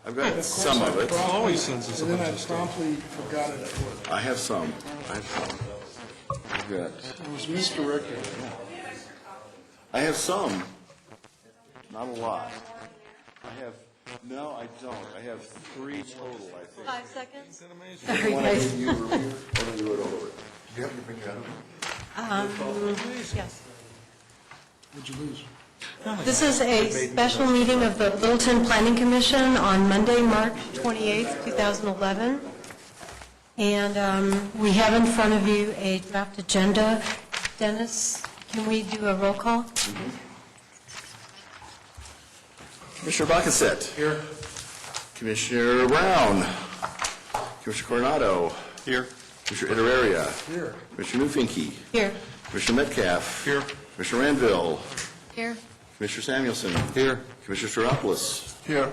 I've got some of it. Always sends us a And then bunch I of stuff. promptly forgot it at work. I have some. I've got. It was misdirected. I have some. Not a lot. No, I don't. I have 3 total, I think. 5 seconds? Isn't that amazing? Sorry, One I guys. gave you earlier, or do you it over? Do you have to bring that up? Yes. What'd you lose? This is a special meeting of the Littleton Planning Commission on Monday, March 28th, 2011. And we have in front of you a draft agenda. Dennis, can we do a roll call? Commissioner Bakasett. Here. Commissioner Brown. Commissioner Coronado. Here. Commissioner Iteraria. Here. Commissioner Newfinky. Here. Commissioner Metcalf. Here. Commissioner Ranville. Here. Commissioner Samuelson. Here. Commissioner Stratopoulos. Here.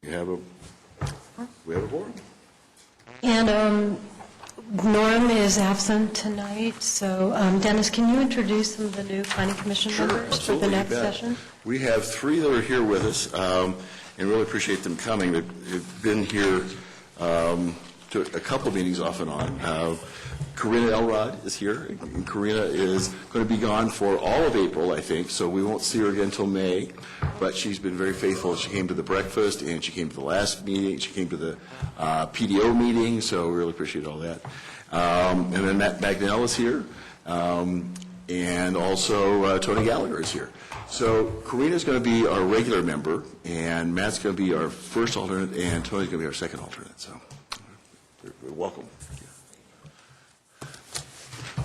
We have a board. And Norm is absent tonight, so Dennis, can you introduce some of the new planning commission members for the Absolutely, next you bet. session? We have 3 that are here with us, and really appreciate them coming. They've been here to a couple of meetings off and on. Karina Elrod is here, and Karina is going to be gone for all of April, I think, so we won't see her again until May, but she's been very faithful. She came to the breakfast, and she came to the last meeting, she came to the PDO meeting, so we really appreciate all that. And then Matt Magnell is here, and also Tony Gallagher is here. So Karina's going to be our regular member, and Matt's going to be our first alternate, and Tony's going to be our second alternate, so you're welcome.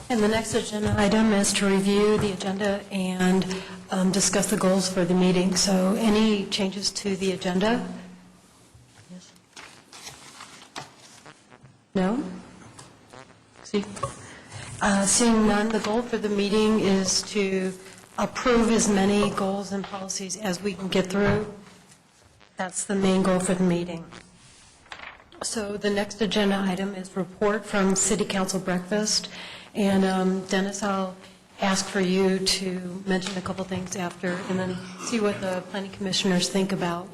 And the next agenda item is to review the agenda and discuss the goals for the meeting. So any changes to the agenda? Yes. No? See? Seeing none, the goal for the meeting is to approve as many goals and policies as we can get through. That's the main goal for the meeting. So the next agenda item is report from City Council breakfast. And Dennis, I'll ask for you to mention a couple things after, and then see what the planning commissioners think about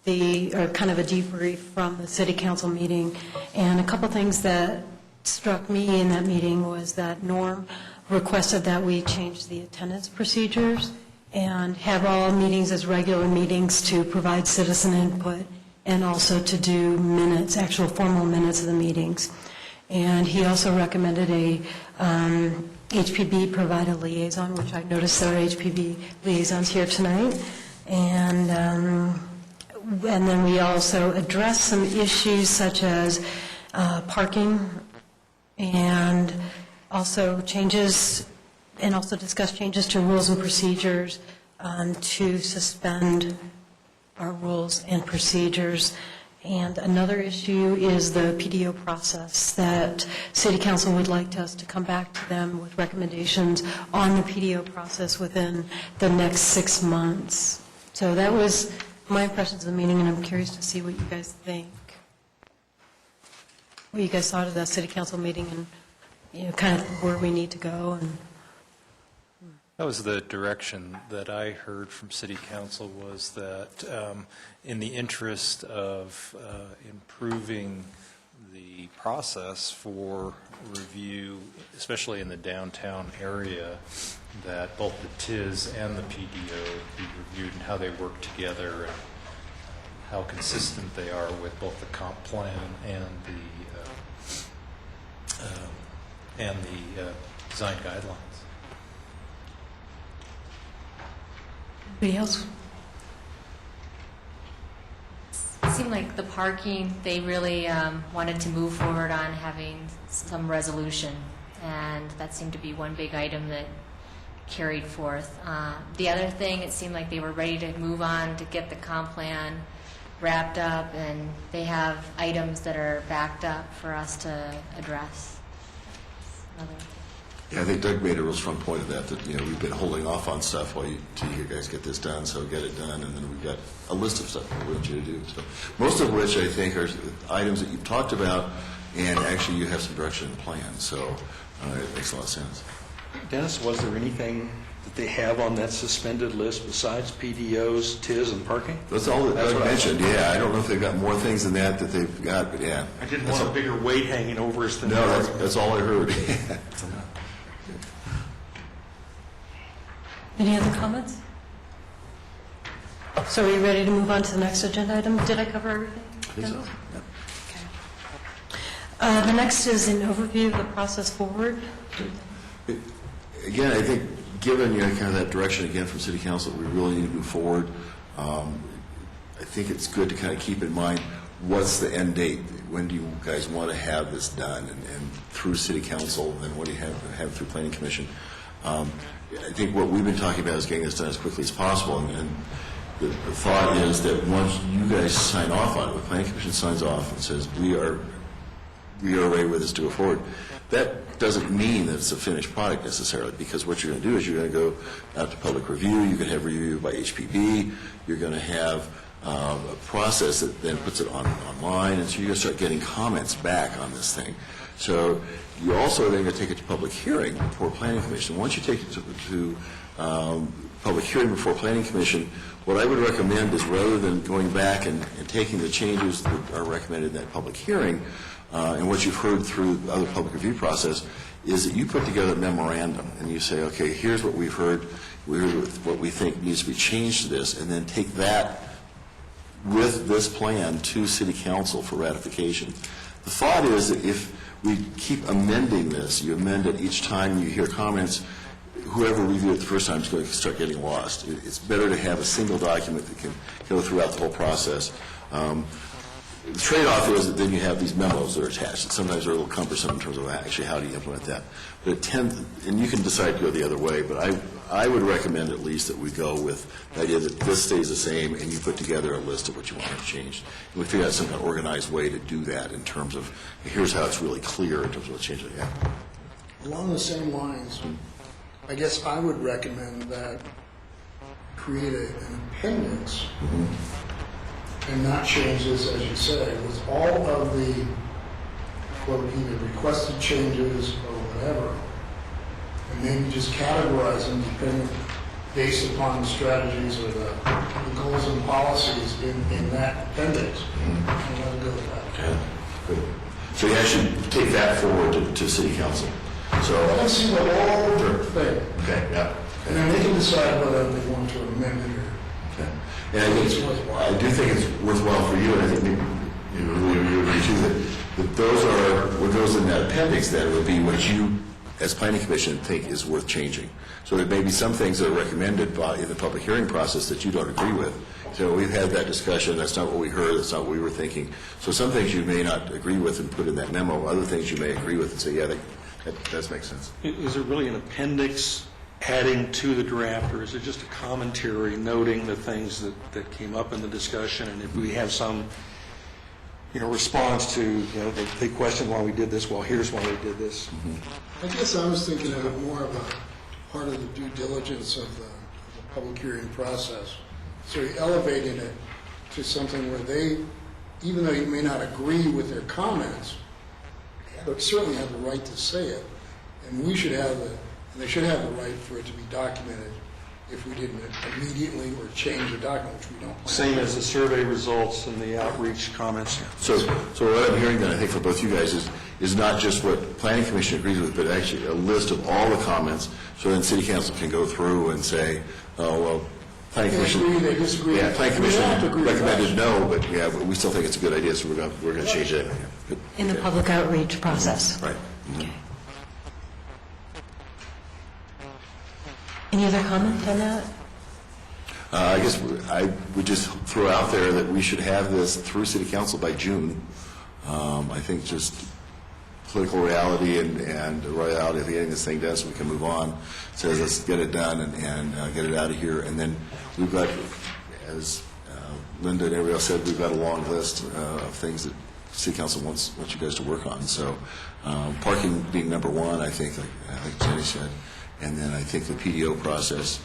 or kind of a debrief from the City Council meeting. And a couple things that struck me in that meeting was that Norm requested that we change the attendance procedures and have all meetings as regular meetings to provide citizen input and also to do minutes, actual formal minutes of the meetings. And he also recommended a HPB provide a liaison, which I noticed there are HPB liaisons here tonight. And then we also addressed some issues such as parking and also changes, and also discuss changes to rules and procedures to suspend our rules and procedures. And another issue is the PDO process, that City Council would like us to come back to them with recommendations on the PDO process within the next 6 months. So that was my impressions of the meeting, and I'm curious to see what you guys think. What you guys thought of that City Council meeting and kind of where we need to go. And that was the direction that I heard from City Council, was that in the interest of improving the process for review, especially in the downtown area, that both the TIS and the PDO be reviewed and how they work together and how consistent they are with both the comp plan and the design guidelines. anybody else? It seemed like the parking, they really wanted to move forward on having some resolution, and that seemed to be one big item that carried forth. The other thing, it seemed like they were ready to move on to get the comp plan wrapped up, and they have items that are backed up for us to address. Yeah, I think Doug made a real strong point of that we've been holding off on stuff while you guys get this done, so get it done, and then we've got a list of stuff we want you to do. So most of which I think are items that you've talked about, and actually you have some direction and plan, so it makes a lot of sense. Dennis, was there anything that they have on that suspended list besides PDOs, TIS, and parking? That's all that That's Doug what I mentioned, yeah. I don't know if they've got more things than that they've got, but yeah. I didn't That's want a all- bigger weight hanging over us than... No, that's all I heard. Any other comments? So are you ready to move on to the next agenda item? Did I cover everything? I think so, yeah. The next is an overview of the process forward. Again, I think, given kind of that direction again from City Council, we really need to move forward. I think it's good to kind of keep in mind what's the end date. When do you guys want to have this done, and through City Council, and what do you have through Planning Commission? I think what we've been talking about is getting this done as quickly as possible, and the thought is that once you guys sign off on it, the Planning Commission signs off and says we are ready with this to go forward, that doesn't mean that it's a finished product necessarily, because what you're going to do is you're going to go out to public review, you can have review by HPB, you're going to have a process that then puts it online, and so you're going to start getting comments back on this thing. So you also then going to take it to public hearing before Planning Commission. Once you take it to public hearing before Planning Commission, what I would recommend is, rather than going back and taking the changes that are recommended in that public hearing, and what you've heard through the other public review process, is that you put together a memorandum and you say, okay, here's what we've heard, what we think needs to be changed to this, and then take that with this plan to City Council for ratification. The thought is that if we keep amending this, you amend it each time you hear comments, whoever reviewed it the first time is going to start getting lost. It's better to have a single document that can go throughout the whole process. The trade-off is that then you have these memos that are attached. Sometimes they're a little cumbersome in terms of actually how do you implement that. But and you can decide to go the other way, but I would recommend at least that we go with the idea that this stays the same, and you put together a list of what you want to change. And we figure out some kind of organized way to do that in terms of, here's how it's really clear in terms of what's changing. Yeah. Along the same lines, I guess I would recommend that create an appendix and not change this, as you say, with all of the, what either requested changes or whatever, and maybe just categorize them depending, based upon the strategies or the goals and policies in that appendix. And let it go with that. Okay. Good. So you actually take that forward to City Council. So Let them see the whole thing, okay, yeah. and then they can decide whether they want to amend it or. Okay. And I do think it's worthwhile for you, and I think you agree too, that those are, what goes in that appendix then would be what you, as Planning Commission, think is worth changing. So there may be some things that are recommended in the public hearing process that you don't agree with. So we've had that discussion, that's not what we heard, that's not what we were thinking. So some things you may not agree with and put in that memo, other things you may agree with and say, yeah, that does make sense. Is it really an appendix adding to the draft, or is it just a commentary noting the things that came up in the discussion? And if we have some, response to, they question why we did this, well, here's why we did this. I guess I was thinking of it more of a part of the due diligence of the public hearing process. So you're elevating it to something where they, even though you may not agree with their comments, but certainly have the right to say it, and we should have they should have the right for it to be documented if we didn't immediately or change the document, which we don't plan. Same as the survey results and the outreach comments. So what I'm hearing then, I think for both you guys, is not just what Planning Commission agrees with, but actually a list of all the comments, so then City Council can go through and say, oh, well, Planning They Commission. agree, they disagree. Yeah, Planning We don't have to Commission agree with recommended that. no, but yeah, we still think it's a good idea, so we're going to change it. Good. In the Okay. public outreach process. Right. Okay. Any other comment on that? I guess I would just throw out there that we should have this through City Council by June. I think just political reality and the reality of getting this thing done so we can move on says let's get it done and get it out of here. And then we've got, as Linda and everybody else said, we've got a long list of things that City Council wants you guys to work on. So parking being number one, I think, like Jenny said. And then I think the PDO process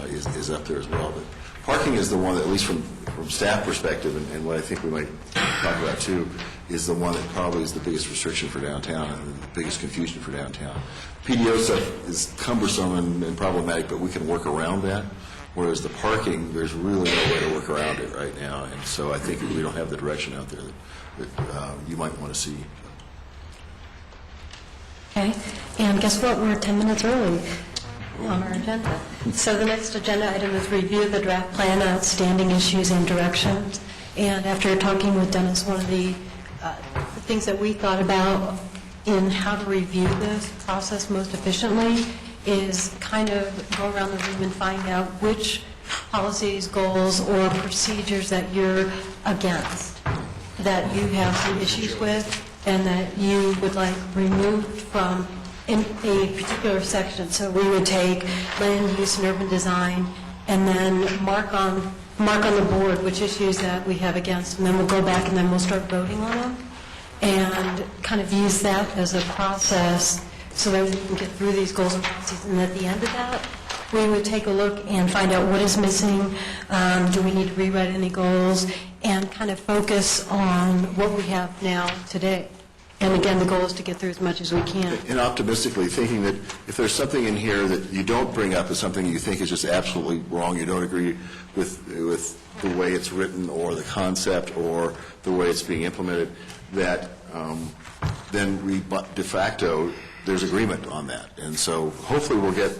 is up there as well. But Parking is the one that, at least from staff perspective, and what I think we might talk about too, is the one that probably is the biggest restriction for downtown and the biggest confusion for downtown. PDO stuff is cumbersome and problematic, but we can work around that. Whereas the parking, there's really no way to work around it right now. And so I think we don't have the direction out there that you might want to see. Okay, and guess what? We're 10 minutes early on our agenda. So the next agenda item is review the draft plan, outstanding issues and directions. And after talking with Dennis, one of the things that we thought about in how to review this process most efficiently is kind of go around the room and find out which policies, goals, or procedures that you're against, that you have some issues with, and that you would like removed from in a particular section. So we would take land use and urban design and then mark on the board which issues that we have against, and then we'll go back and then we'll start voting on them and kind of use that as a process so that we can get through these goals and policies. And at the end of that, we would take a look and find out what is missing, do we need to rewrite any goals, and kind of focus on what we have now today. And again, the goal is to get through as much as we can. And optimistically thinking that if there's something in here that you don't bring up as something you think is just absolutely wrong, you don't agree with the way it's written or the concept or the way it's being implemented, that then we de facto, there's agreement on that. And so hopefully we'll get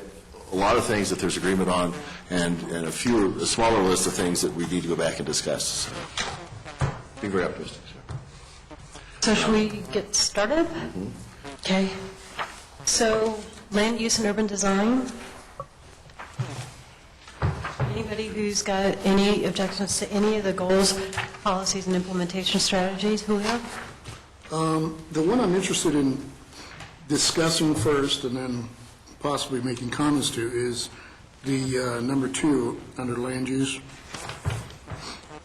a lot of things that there's agreement on and a smaller list of things that we need to go back and discuss. So, being very optimistic. So should we get started? Mm-hmm. Okay. So land use and urban design. Anybody who's got any objections to any of the goals, policies, and implementation strategies? Julio? The one I'm interested in discussing first and then possibly making comments to is the number 2 under land use.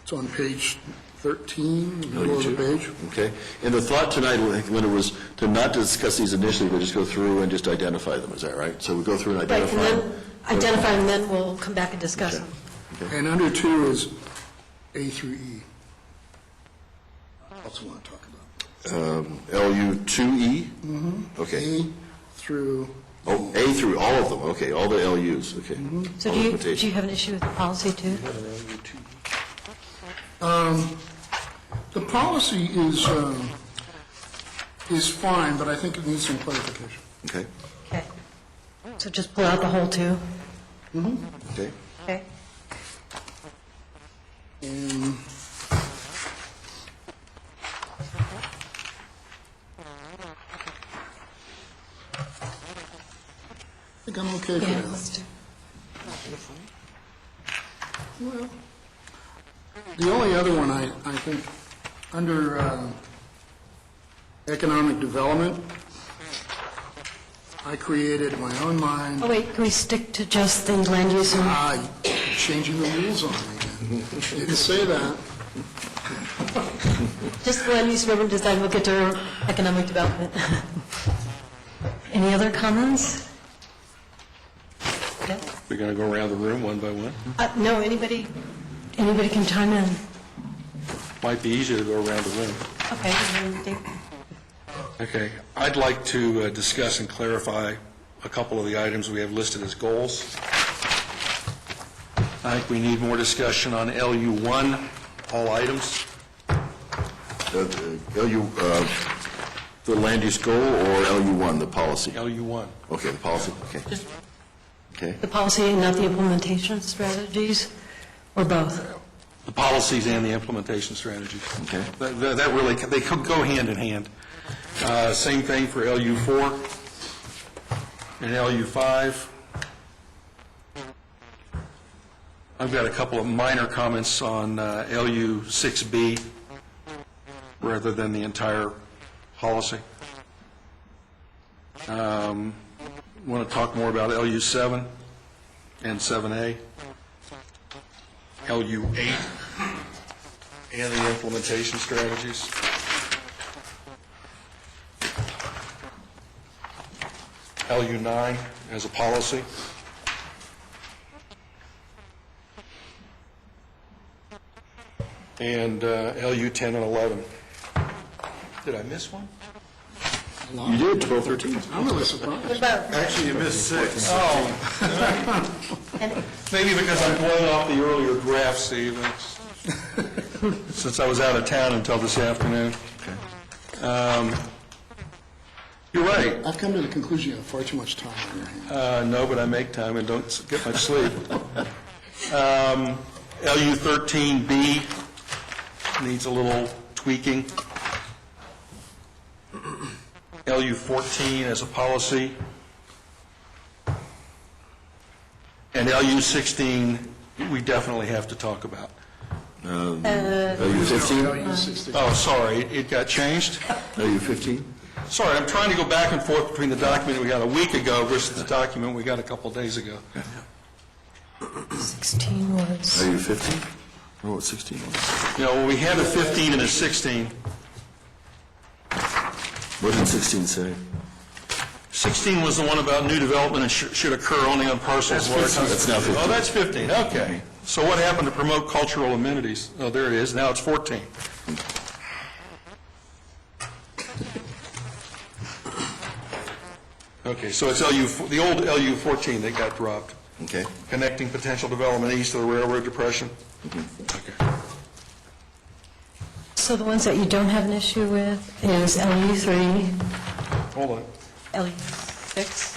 It's on page 13, the middle of the page. Okay. And the thought tonight, I think, Linda, was to not discuss these initially, but just go through and just identify them. Is that right? So we go through and identify right, and them. then identify them, and then we'll come back and discuss them. Okay. And under 2 is A through E. That's what I want to talk about. LU2E? Mm-hmm. Okay. A through... Oh, A through all of them. Okay, all the LUs. Okay. Mm-hmm. So do you have an issue with the policy, too? The policy is fine, but I think it needs some clarification. Okay. Okay. So just pull out the whole 2? Mm-hmm. Okay. Okay. And I think I'm okay for Yeah, that. let's do. Well, the only other one, I think, under economic development, I created my own mind. Oh, wait, can we stick to just the land use and... Changing the rules on me again. You can say that. Just land use and urban design, we'll get to economic development. Any other comments? Okay. We're going to go around the room one by one. No, anybody can chime in. Might be easier to go around the room. Okay. anything? Okay. I'd like to discuss and clarify a couple of the items we have listed as goals. I think we need more discussion on LU1, all items. The land use goal or LU1, the policy? LU1. Okay, the policy. Okay. Okay. The policy and not the implementation strategies, or both? The policies and the implementation strategies. Okay. That really, they could go hand in hand. Same thing for LU4 and LU5. I've got a couple of minor comments on LU6B rather than the entire policy. Want to talk more about LU7 and 7A, LU8, and the implementation strategies. LU9 as a policy. and LU 10 and 11. Did I miss one? You did, 12, 13. I'm really surprised. What about, Actually, you missed 6. Oh. Maybe because I'm blowing off the earlier draft, Steve, since I was out of town until this afternoon. You're right. I've come to the conclusion you have far too much time on your hands. No, but I make time and don't get much sleep. LU 13B needs a little tweaking. LU 14 as a policy. And LU 16, we definitely have to talk about. LU 15? Oh, sorry, it got changed? LU 15? Sorry, I'm trying to go back and forth between the document we got a week ago versus the document we got a couple days ago. 16 was, LU 15? Oh, what 16 was? Well, we had a 15 and a 16. What did 16 say? 16 was the one about new development and should occur only on parcels large. That's now 15. Oh, that's 15, okay. So what happened to promote cultural amenities? Oh, there it is, now it's 14. Okay, so it's the old LU 14 that got dropped. Okay. Connecting potential development east of the railroad depression. Okay. so the ones that you don't have an issue with is LU 3, Hold on. LU 6.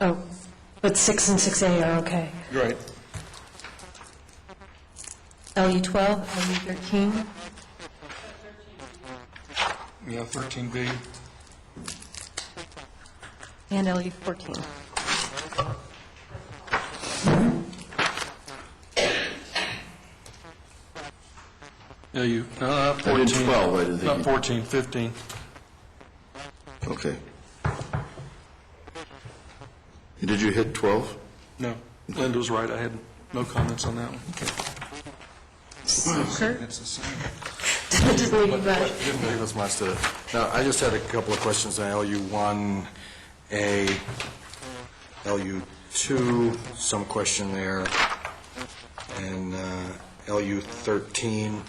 Oh, but 6 and 6A are okay. Right. LU 12, LU 13, Yeah, 13B. and LU 14. LU, 14. I did 12, I didn't think Not you- 14, 15. Okay. Did you hit 12? No, Linda was right, I had no comments on that one. Kurt? It's the same. Just leave it back. Didn't leave us much to, now, I just had a couple of questions on LU1A, LU2, some question there, and LU13,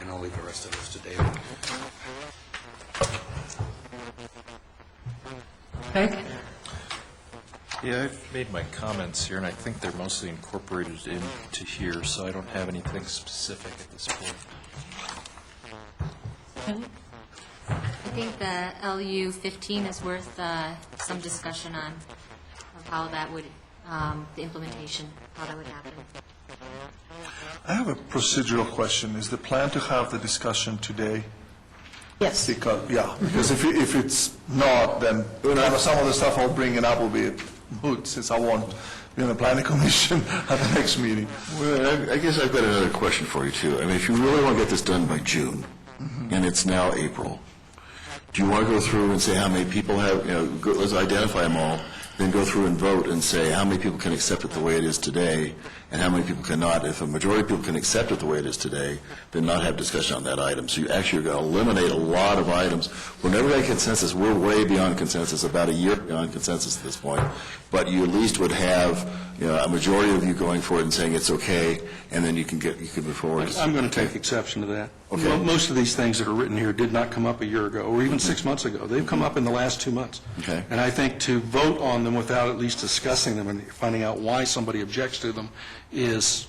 and I'll leave the rest of this to David. Craig? Yeah, I've made my comments here, and I think they're mostly incorporated into here, so I don't have anything specific at this point. Kelly? I think the LU 15 is worth some discussion on of how that would, the implementation, how that would happen. I have a procedural question. Is the plan to have the discussion today? Yes. Because if it's not, then some of the stuff I'll bring it up will be moot, since I won't be on the planning commission at the next meeting. Well, I guess I've got another question for you, too. I mean, if you really want to get this done by June, and it's now April, do you want to go through and say how many people have, let's identify them all, then go through and vote and say how many people can accept it the way it is today, and how many people cannot? If a majority of people can accept it the way it is today, then not have discussion on that item. So you actually are going to eliminate a lot of items. We're never going to consensus. We're way beyond consensus, about a year beyond consensus at this point. But you at least would have, a majority of you going for it and saying it's okay, and then you can move forward. I'm going to take exception to that. Okay. Most of these things that are written here did not come up a year ago, or even 6 months ago. They've come up in the last 2 months. Okay. And I think to vote on them without at least discussing them and finding out why somebody objects to them is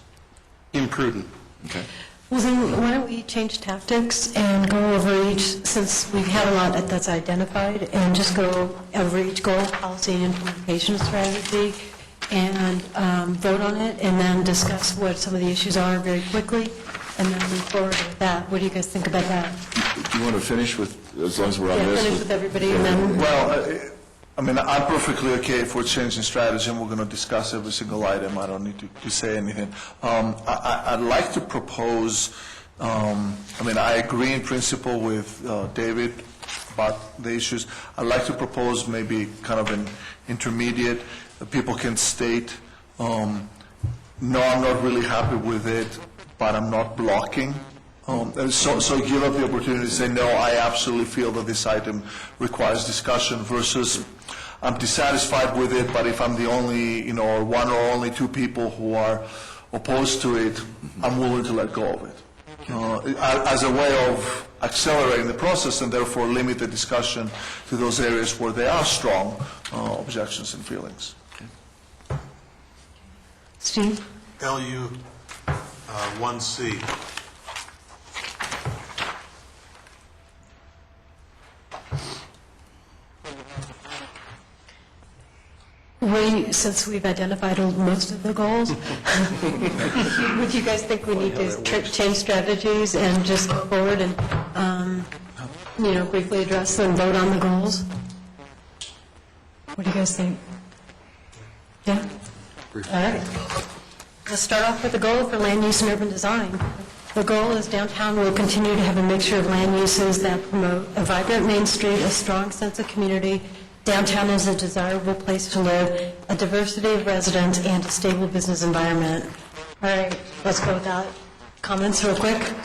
imprudent. Okay. Well, then, why don't we change tactics and go over each, since we have a lot that's identified, and just go over each goal, policy, and implementation strategy, and vote on it, and then discuss what some of the issues are very quickly, and then move forward with that. What do you guys think about that? Do you want to finish with, as long as we're on Yeah, this? finish with everybody, and then... Well, I'm perfectly okay if we're changing strategy and we're going to discuss every single item. I don't need to say anything. I'd like to propose, I agree in principle with David about the issues. I'd like to propose maybe kind of an intermediate. People can state, no, I'm not really happy with it, but I'm not blocking. So give up the opportunity to say, no, I absolutely feel that this item requires discussion, versus I'm dissatisfied with it, but if I'm the only, or one or only two people who are opposed to it, I'm willing to let go of it. As a way of accelerating the process and therefore limit the discussion to those areas where there are strong objections and feelings. Steve? LU 1C. Since we've identified most of the goals, would you guys think we need to change strategies and just go forward and, briefly address and vote on the goals? What do you guys think? Yeah? All right. Let's start off with the goal for land use and urban design. The goal is downtown will continue to have a mixture of land uses that promote a vibrant Main Street, a strong sense of community. Downtown is a desirable place to live, a diversity of residents, and a stable business environment. All right, let's go with that. Comments real quick? I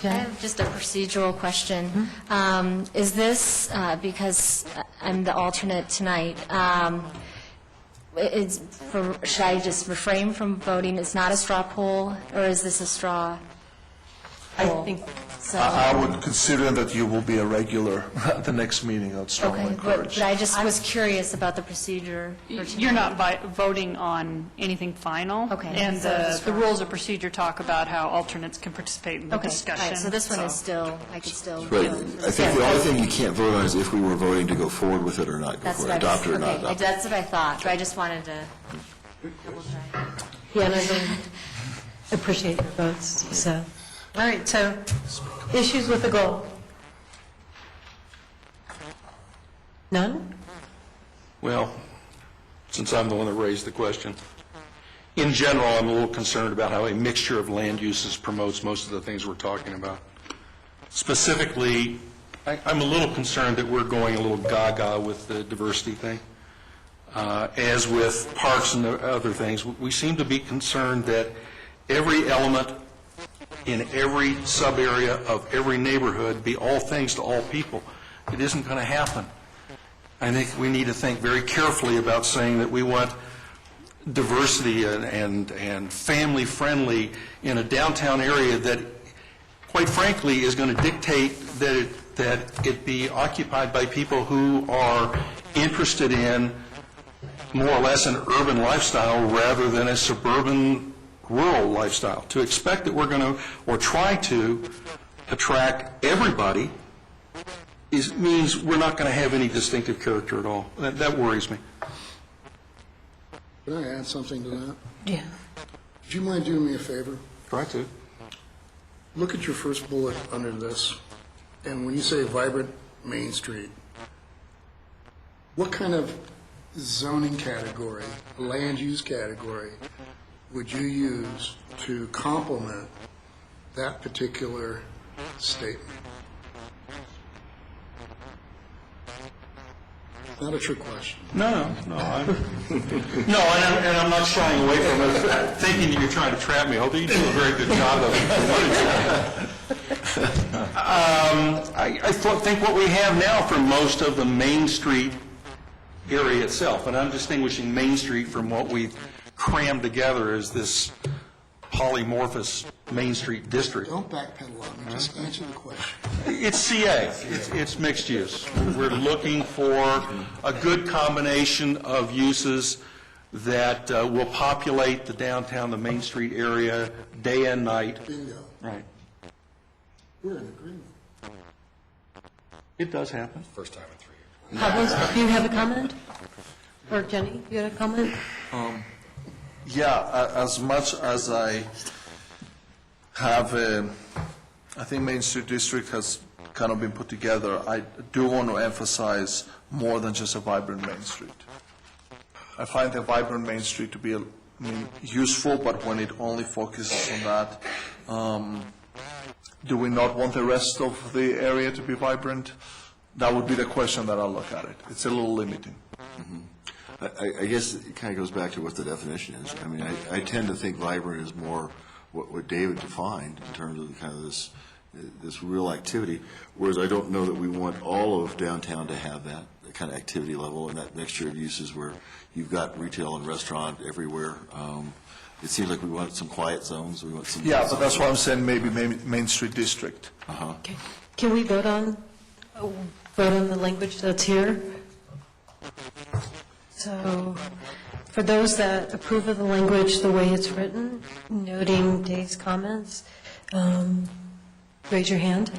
Jen? have just a procedural question. Is this, because I'm the alternate tonight, should I just refrain from voting? It's not a straw poll, or is this a straw poll? I think so. I would consider that you will be a regular at the next meeting. I would strongly Okay, encourage. but I just was curious about the procedure. for You're tonight. not voting on anything final. Okay, And so it's the fine. rules of procedure talk about how alternates can participate in the Okay, all discussion. right, so this one is still, I could still. Right. vote for I think the this. only thing you can't vote on is if we were voting to go forward with it or not go That's forward, what I was, adopt it or not okay, adopt it. that's what I thought, but I just wanted to double check. Yeah, and I really appreciate your votes, so. All right, so issues with the goal? None? Well, since I'm the one that raised the question, in general, I'm a little concerned about how a mixture of land uses promotes most of the things we're talking about. Specifically, I'm a little concerned that we're going a little gaga with the diversity thing. As with parks and the other things, we seem to be concerned that every element in every sub-area of every neighborhood be all things to all people. It isn't going to happen. I think we need to think very carefully about saying that we want diversity and family-friendly in a downtown area that, quite frankly, is going to dictate that it be occupied by people who are interested in more or less an urban lifestyle rather than a suburban rural lifestyle. To expect that we're going to, or try to, attract everybody means we're not going to have any distinctive character at all. That worries me. Can I add something to that? Yeah. Would you mind doing me a favor? Try to. Look at your first bullet under this, and when you say vibrant Main Street, what kind of zoning category, land use category, would you use to complement that particular statement? Not a trick question. No, and I'm not shying away from it, thinking that you're trying to trap me, although you do a very good job of it. I think what we have now for most of the Main Street area itself, and I'm distinguishing Main Street from what we've crammed together as this polymorphous Main Street district. Don't backpedal on me, just answer the question. It's CA, it's mixed use. We're looking for a good combination of uses that will populate the downtown, the Main Street area, day and night. Bingo. Right. We're in agreement. It does happen. First time in 3 years. Pablo, do you have a comment? Or Jenny, you had a comment? Yeah, as much as I have, I think Main Street District has kind of been put together, I do want to emphasize more than just a vibrant Main Street. I find the vibrant Main Street to be useful, but when it only focuses on that, do we not want the rest of the area to be vibrant? That would be the question that I'll look at it. It's a little limiting. I guess it kind of goes back to what the definition is. I mean, I tend to think vibrant is more what David defined in terms of kind of this real activity, whereas I don't know that we want all of downtown to have that. kind of activity level and that mixture of uses where you've got retail and restaurant everywhere. It seems like we want some quiet zones, we want some... Yeah, but that's why I'm saying maybe Main Street District. Okay. Can we vote on the language that's here? So, for those that approve of the language the way it's written, noting Dave's comments, raise your hand.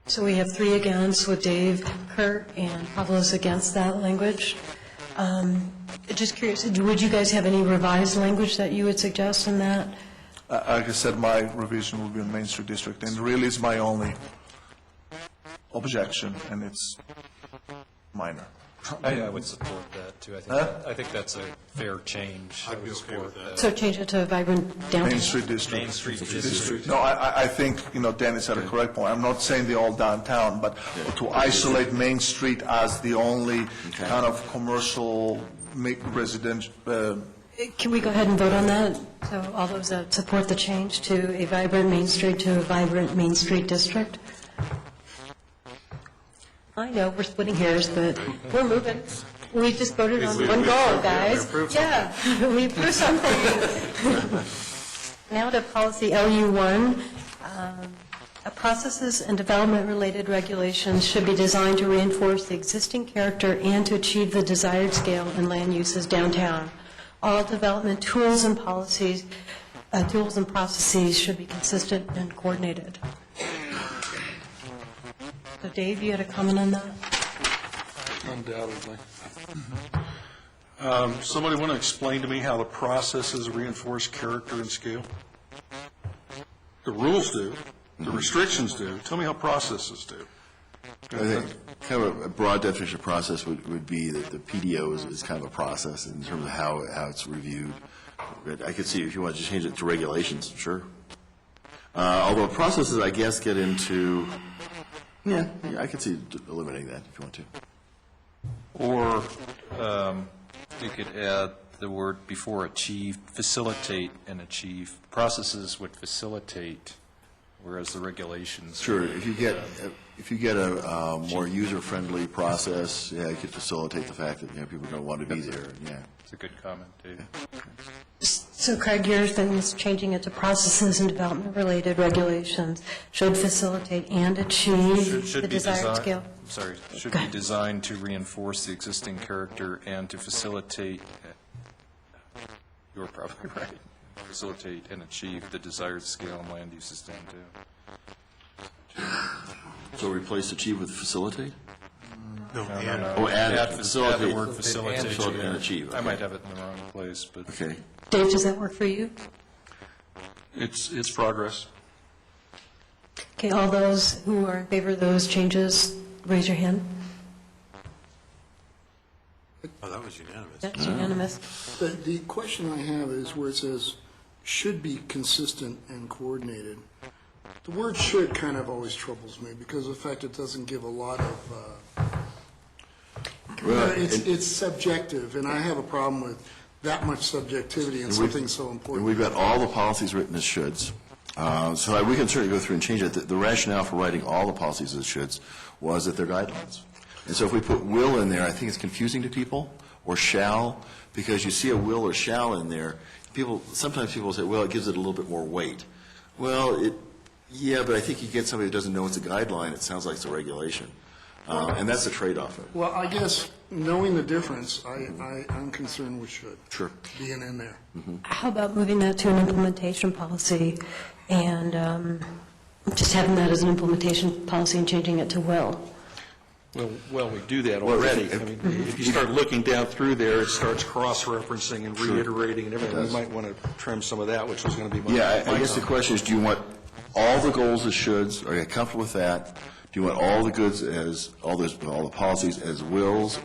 So we have 3 against with Dave, Kurt, and Pablo's against that language. Just curious, would you guys have any revised language that you would suggest in that? Like I said, my revision will be on Main Street District, and really is my only objection, and it's minor. I would support that, too. I think that's a fair change. I would support that. So change it to vibrant downtown? Main Street District. Main Street District. No, I think, Dennis had a correct point. I'm not saying they're all downtown, but to isolate Main Street as the only kind of commercial residential, Can we go ahead and vote on that? So all those that support the change to a vibrant Main Street to a vibrant Main Street district? I know, we're splitting hairs, but we're moving. We just voted on one goal, guys. Yeah, we approved something. Now to policy LU1. Processes and development-related regulations should be designed to reinforce the existing character and to achieve the desired scale and land uses downtown. All development tools and policies, tools and processes should be consistent and coordinated. So Dave, you had a comment on that? Undoubtedly. Somebody want to explain to me how the processes reinforce character and scale? The rules do, the restrictions do. Tell me how processes do. I think kind of a broad definition of process would be that the PDO is kind of a process in terms of how it's reviewed. I could see if you want to just change it to regulations, sure. Although processes, I guess, get into, yeah, I could see eliminating that if you want to. Or you could add the word before achieve, facilitate and achieve. Processes would facilitate, whereas the regulations. Sure, if you get a more user-friendly process, yeah, it could facilitate the fact that people don't want to be there. Yeah, It's a good comment, Dave. So Craig, your thing is changing it to processes and development-related regulations should facilitate and achieve Should the be desired designed- scale. Sorry, should Go be ahead. designed to reinforce the existing character and to facilitate, you're probably right, facilitate and achieve the desired scale and land uses downtown. So replace achieve with facilitate? No, No, and Oh, add it. Add the Facilitate. word facilitate. Facilitate and achieve, I okay. might have it in the wrong place, but. Okay. Dave, does that work for you? It's progress. Okay, all those who are in favor of those changes, raise your hand. oh, that was unanimous. That's unanimous. The question I have is where it says, should be consistent and coordinated. The word should kind of always troubles me because of the fact it doesn't give a lot of, Well, it's subjective, and I have a problem with that much subjectivity in something so And important. we've got all the policies written as shoulds. So we can certainly go through and change it. The rationale for writing all the policies as shoulds was that they're guidelines. And so if we put will in there, I think it's confusing to people, or shall, because you see a will or shall in there, sometimes people say, well, it gives it a little bit more weight. Well, yeah, but I think you get somebody who doesn't know it's a guideline, it sounds like it's a regulation. And that's the trade-off. Well, I guess, knowing the difference, I'm concerned with should. Sure. Being in there. How about moving that to an implementation policy and just having that as an implementation policy and changing it to will? Well, we do that already. I mean, if you start looking down through there, it starts cross-referencing and reiterating and everything. We might want to trim some of that, which was going to be my... Yeah, I guess the comment. question is, do you want all the goals as shoulds? Are you comfortable with that? Do you want all the goods as, all the policies as wills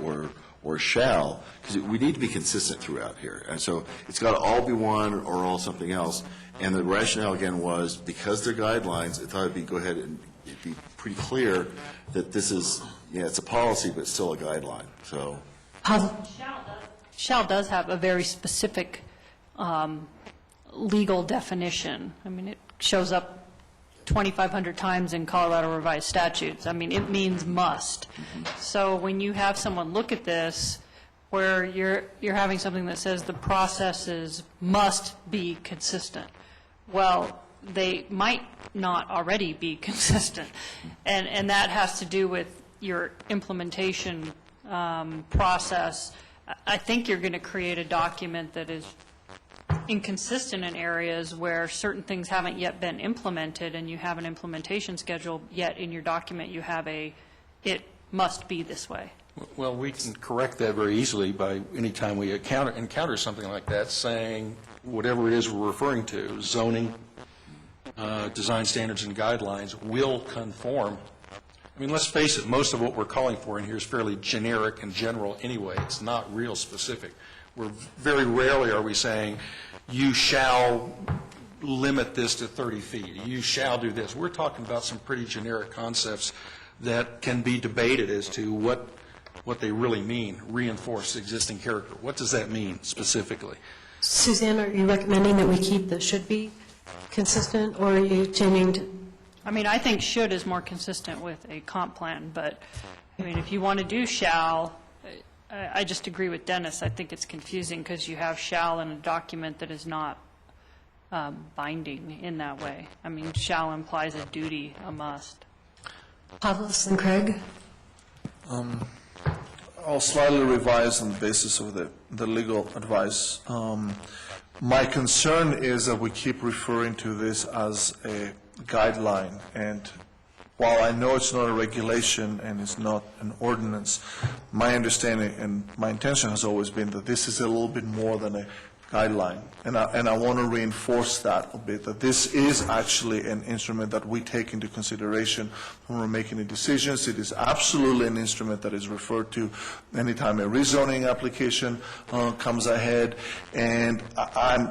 or shall? Because we need to be consistent throughout here. And so it's got to all be one or all something else. And the rationale, again, was because they're guidelines, I thought it'd be pretty clear that this is, yeah, it's a policy, but it's still a guideline. So, Shall does have a very specific legal definition. I mean, it shows up 2,500 times in Colorado revised statutes. I mean, it means must. So when you have someone look at this, where you're having something that says the processes must be consistent, well, they might not already be consistent. And that has to do with your implementation process. I think you're going to create a document that is inconsistent in areas where certain things haven't yet been implemented, and you have an implementation schedule, yet in your document you have it must be this way. Well, we can correct that very easily by any time we encounter something like that, saying whatever it is we're referring to, zoning, design standards and guidelines will conform. I mean, let's face it, most of what we're calling for in here is fairly generic and general anyway. It's not real specific. Very rarely are we saying, you shall limit this to 30 feet, you shall do this. We're talking about some pretty generic concepts that can be debated as to what they really mean, reinforce existing character. What does that mean specifically? Suzanne, are you recommending that we keep the should be consistent, or are you changing to? I mean, I think should is more consistent with a comp plan, but, I mean, if you want to do shall, I just agree with Dennis. I think it's confusing because you have shall in a document that is not binding in that way. I mean, shall implies a duty, a must. Pavlos and Craig? I'll slightly revise on the basis of the legal advice. My concern is that we keep referring to this as a guideline, and while I know it's not a regulation and it's not an ordinance, my understanding and my intention has always been that this is a little bit more than a guideline, and I want to reinforce that a bit, that this is actually an instrument that we take into consideration when we're making the decisions. It is absolutely an instrument that is referred to anytime a rezoning application comes ahead, and I'm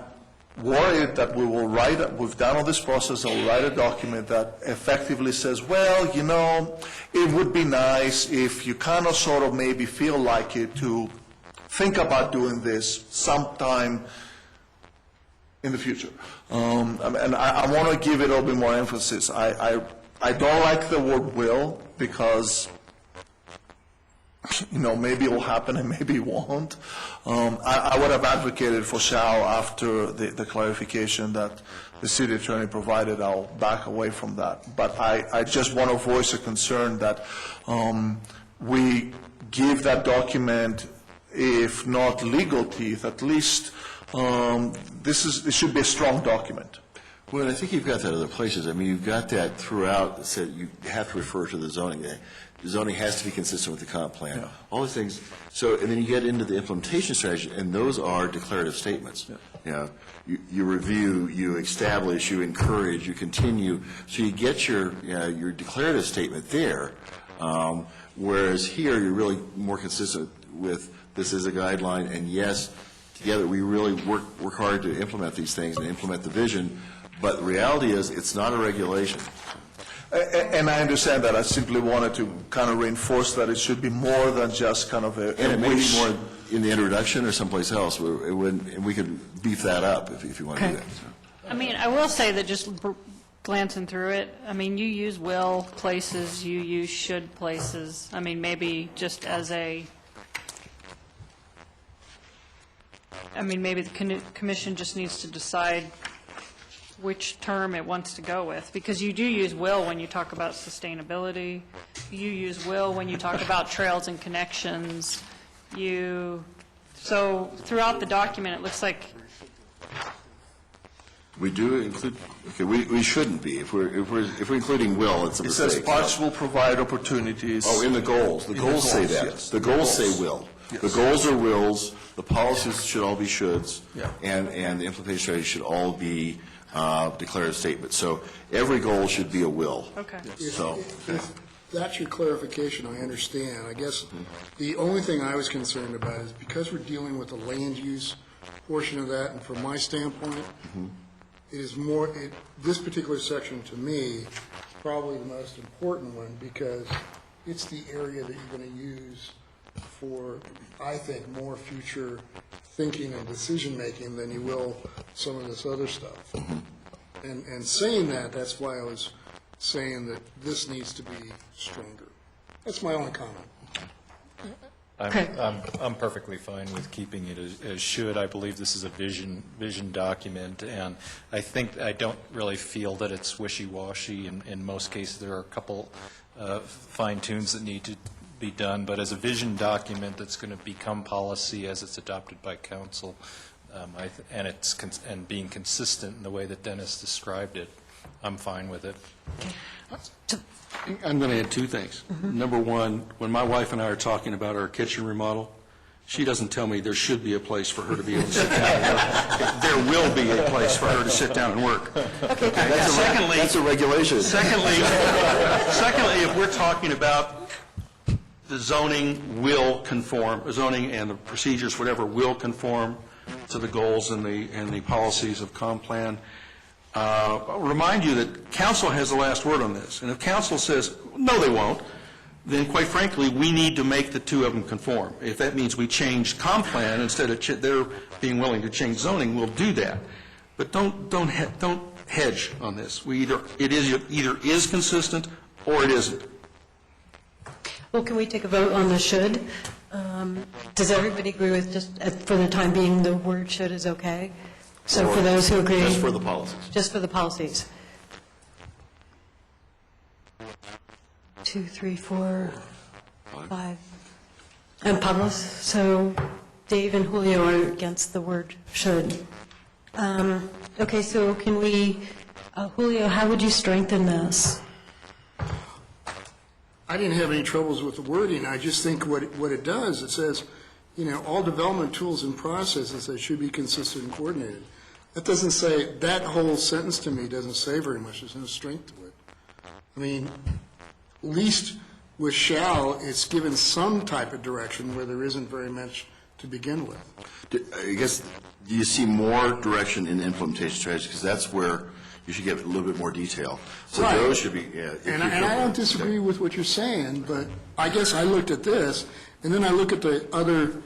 worried that we've done all this process, and we'll write a document that effectively says, well, you know, it would be nice if you kind of sort of maybe feel like it to think about doing this sometime in the future. And I want to give it a little bit more emphasis. I don't like the word will, because maybe it will happen and maybe it won't. I would have advocated for shall after the clarification that the city attorney provided. I'll back away from that. But I just want to voice a concern that we give that document, if not legal teeth, at least it should be a strong document. Well, I think you've got that other places. I mean, you've got that throughout that said you have to refer to the zoning. The zoning has to be consistent with the comp plan. Yeah. All these things. So, and then you get into the implementation strategy, and those are declarative statements. Yeah. You review, you establish, you encourage, you continue. So you get your declarative statement there, whereas here you're really more consistent with this is a guideline, and yes, together we really work hard to implement these things and implement the vision. But the reality is, it's not a regulation. And I understand that. I simply wanted to kind of reinforce that it should be more than just kind of a And it may wish. be more in the introduction or someplace else, and we could beef that up if you want to do that. So. I mean, I will say that just glancing through it, I mean, you use will places, you use should places. I mean, maybe just as maybe the commission just needs to decide which term it wants to go with, because you do use will when you talk about sustainability. You use will when you talk about trails and connections. So throughout the document, it looks like. We do include. Okay, we shouldn't be. If we're including will, it's a mistake. It says parks will provide opportunities. Oh, in the goals. The goals say that. Yes. The goals say will. Yes. The goals are wills. The policies should all be shoulds. Yeah. And the implementation strategy should all be declarative statements. So every goal should be a will. Okay. So. If that's your clarification, I understand. I guess the only thing I was concerned about is because we're dealing with the land use portion of that, and from my standpoint, it is more, this particular section to me is probably the most important one, because it's the area that you're going to use for, I think, more future thinking and decision-making than you will some of this other stuff. And saying that, that's why I was saying that this needs to be stronger. That's my only comment. I'm perfectly fine with keeping it as should. I believe this is a vision document, and I don't really feel that it's wishy-washy. In most cases, there are a couple fine tunes that need to be done, but as a vision document that's going to become policy as it's adopted by council, and being consistent in the way that Dennis described it, I'm fine with it. I'm going to add two things. Number one, when my wife and I are talking about our kitchen remodel, she doesn't tell me there should be a place for her to be able to sit down and work. There will be a place for her to sit down and work. Okay. Secondly, That's a regulation. Secondly, if we're talking about the zoning will conform, zoning and the procedures, whatever, will conform to the goals and the policies of comp plan, I'll remind you that council has the last word on this. And if council says, no, they won't, then quite frankly, we need to make the two of them conform. If that means we change comp plan instead of their being willing to change zoning, we'll do that. But don't hedge on this. It either is consistent or it isn't. Well, can we take a vote on the should? Does everybody agree with just, for the time being, the word should is okay? So for those who agree? Just for the policies. Just for the policies. 2, 3, 4, 5. And Pablos. So Dave and Julio are against the word should. Okay, so can we, Julio, how would you strengthen this? I didn't have any troubles with the wording. I just think what it does, it says, all development tools and processes that should be consistent and coordinated. That doesn't say, that whole sentence to me doesn't say very much. There's no strength to it. I mean, at least with shall, it's given some type of direction where there isn't very much to begin with. I guess, do you see more direction in implementation strategy? Because that's where you should get a little bit more detail. So Right. those should be, yeah. And I don't disagree with what you're saying, but I guess I looked at this, and then I look at the other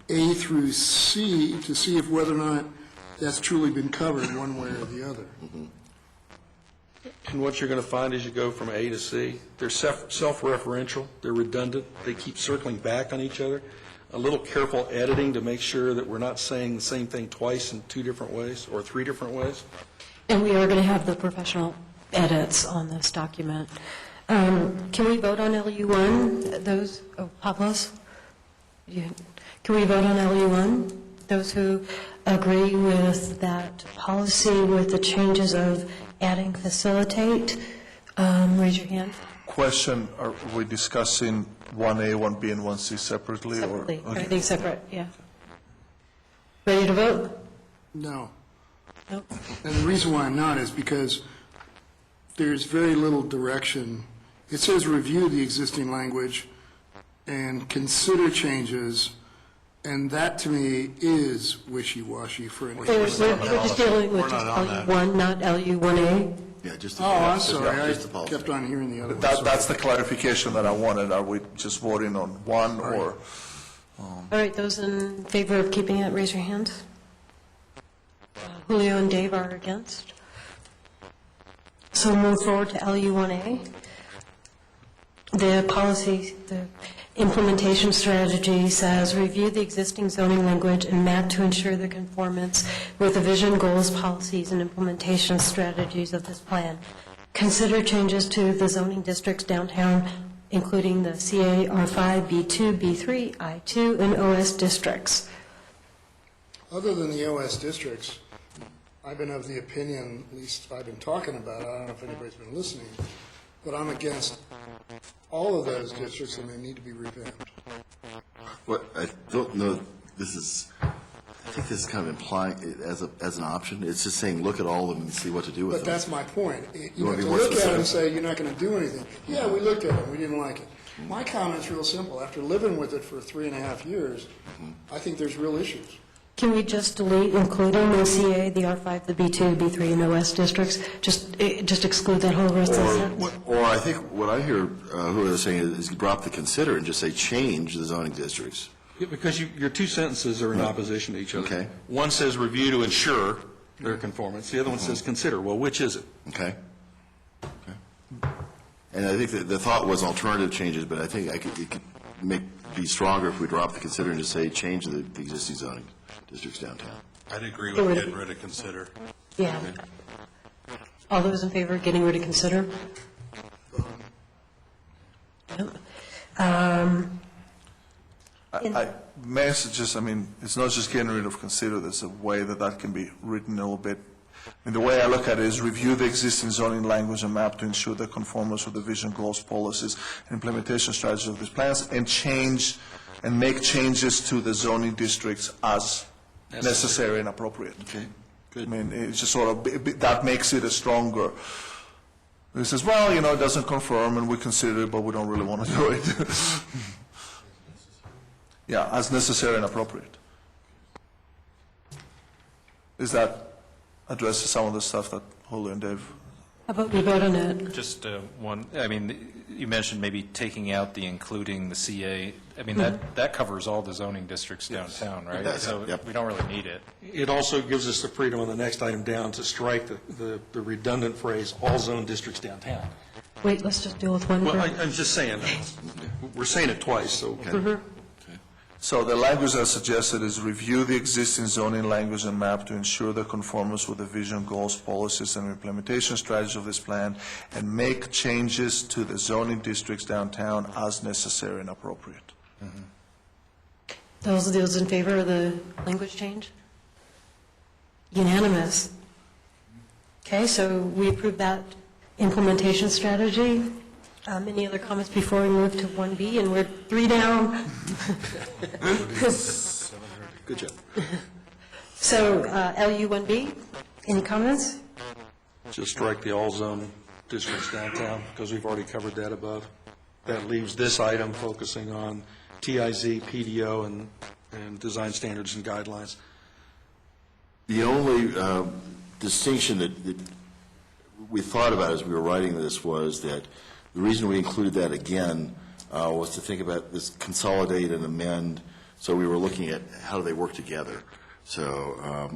A through C to see if whether or not that's truly been covered one way or the other. And what you're going to find as you go from A to C, they're self-referential, they're redundant, they keep circling back on each other. A little careful editing to make sure that we're not saying the same thing twice in 2 different ways or 3 different ways. And we are going to have the professional edits on this document. Can we vote on LU1? Those, Pablos? Can we vote on LU1? Those who agree with that policy with the changes of adding facilitate, raise your hand. Question, are we discussing 1A, 1B, and 1C separately? Separately, Or, okay. everything separate, yeah. Ready to vote? No. Nope. And the reason why I'm not is because there's very little direction. It says review the existing language and consider changes, and that to me is wishy-washy for an. We're just dealing with just LU1, not LU1A. Yeah, just the Oh, I'm policies. sorry, I Just the policies. kept on hearing the other one. That's the clarification that I wanted. Are we just voting on one or? All right, those in favor of keeping it, raise your hands. Julio and Dave are against. So move forward to LU1A. The policy, the implementation strategy says, review the existing zoning language and map to ensure the conformance with the vision, goals, policies, and implementation strategies of this plan. Consider changes to the zoning districts downtown, including the CA, R5, B2, B3, I2, and OS districts. Other than the OS districts, I've been of the opinion, at least I've been talking about it, I don't know if anybody's been listening, but I'm against all of those districts and they need to be revamped. What, I don't know, I think this is kind of implying it as an option. It's just saying, look at all of them and see what to do with But them. that's my point. You wanna have be to more look at it and specific? say, you're not going to do anything. Yeah, we looked at it, we didn't like it. My comment's real simple. After living with it for 3.5 years, I think there's real issues. Can we just delete including the CA, the R5, the B2, B3, and OS districts? Just exclude that whole rest of the sentence? Or I think what I hear who are saying is drop the consider and just say change the zoning districts. Yeah, because your 2 sentences are in opposition to each other. Okay. One says review to ensure their conformance, the other one says consider. Well, which is it? Okay? And I think that the thought was alternative changes, but I think it could be stronger if we drop the consider and just say change the existing zoning districts downtown. I'd agree with getting rid of consider. Yeah. All those in favor of getting rid of consider? May I suggest, I mean, it's not just getting rid of consider, there's a way that can be written a little bit. And the way I look at it is review the existing zoning language and map to ensure the conformance with the vision, goals, policies, and implementation strategies of these plans, and make changes to the zoning districts as necessary and appropriate. Okay, good. I mean, it's just sort of, that makes it a stronger. It says, well, it doesn't confirm, and we consider it, but we don't really want to do it. Yeah, as necessary and appropriate. Is that addresses some of the stuff that Julio and Dave? How about we vote on it? Just one, I mean, you mentioned maybe taking out the including the CA. I mean, that covers all the zoning districts downtown, right? So we don't really need it. It also gives us the freedom on the next item down to strike the redundant phrase, all zone districts downtown. Wait, let's just deal with one Well, first. I'm just saying, we're saying it twice, so. So the language I suggested is review the existing zoning language and map to ensure the conformance with the vision, goals, policies, and implementation strategy of this plan, and make changes to the zoning districts downtown as necessary and appropriate. Those in favor of the language change? Unanimous. Okay, so we approve that implementation strategy. Any other comments before we move to 1B? And we're 3 down. Good job. So LU 1B, any comments? Just strike the all zone districts downtown, because we've already covered that above. That leaves this item focusing on TIZ, PDO, and design standards and guidelines. The only distinction that we thought about as we were writing this was that the reason we included that again was to think about this consolidate and amend, so we were looking at how do they work together. So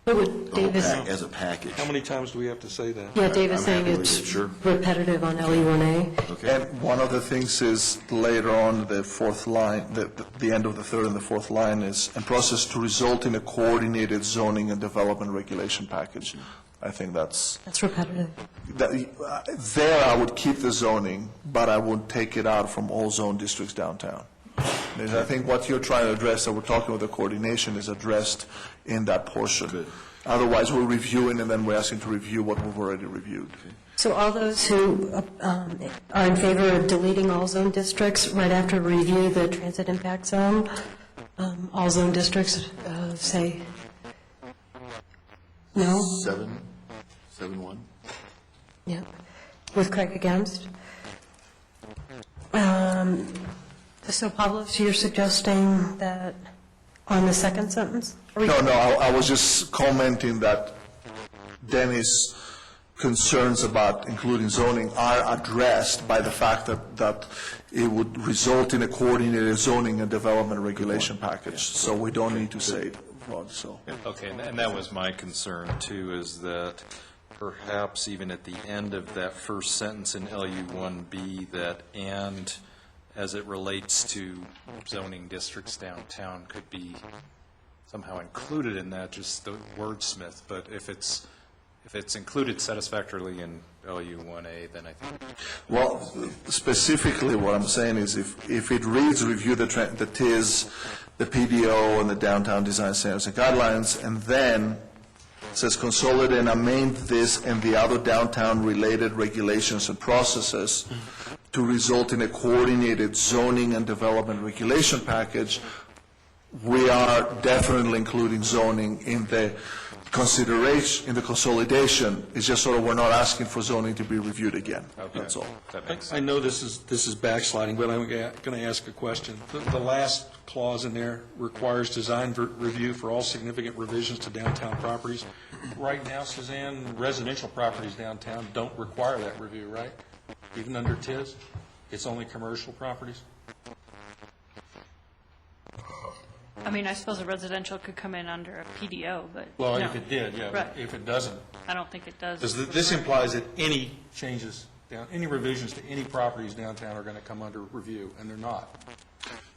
What would Davis? as a package. How many times do we have to say that? Yeah, Davis I'm saying happy with it's it, sure. repetitive on LU 1A. Okay. And one of the things is later on, the fourth line, the end of the third and the fourth line is, and process to result in a coordinated zoning and development regulation package. I think that's, Repetitive. there I would keep the zoning, but I would take it out from all zone districts downtown. And I think what you're trying to address, that we're talking about the coordination, is addressed in that portion. Good. Otherwise, we're reviewing, and then we're asking to review what we've already reviewed. So all those who are in favor of deleting all zone districts right after review the transit impact zone, all zone districts, say no? 7-1. Yeah. With Craig against? So Pablo, so you're suggesting that on the second sentence? No, I was just commenting that Dennis' concerns about including zoning are addressed by the fact that it would result in a coordinated zoning and development regulation package, so we don't need to say it, Rod, so. Okay, and that was my concern, too, is that perhaps even at the end of that first sentence in LU1B, that and as it relates to zoning districts downtown could be somehow included in that, just the wordsmith. But if it's included satisfactorily in LU1A, then I think. Well, specifically what I'm saying is if it reads review the TIZ, the PDO, and the downtown design standards and guidelines, and then says consolidate and amend this and the other downtown related regulations and processes to result in a coordinated zoning and development regulation package, we are definitely including zoning in the consideration, in the consolidation. It's just sort of we're not asking for zoning to be reviewed again. Okay. That's all. That makes I sense. know this is backsliding, but I'm going to ask a question. The last clause in there requires design review for all significant revisions to downtown properties. Right now, Suzanne, residential properties downtown don't require that review, right? Even under TIZ? It's only commercial properties? I mean, I suppose a residential could come in under a PDO, but Well, no. if it did, yeah. Right. If it doesn't. I don't think it does. Because this implies that any changes any revisions to any properties downtown are going to come under review, and they're not.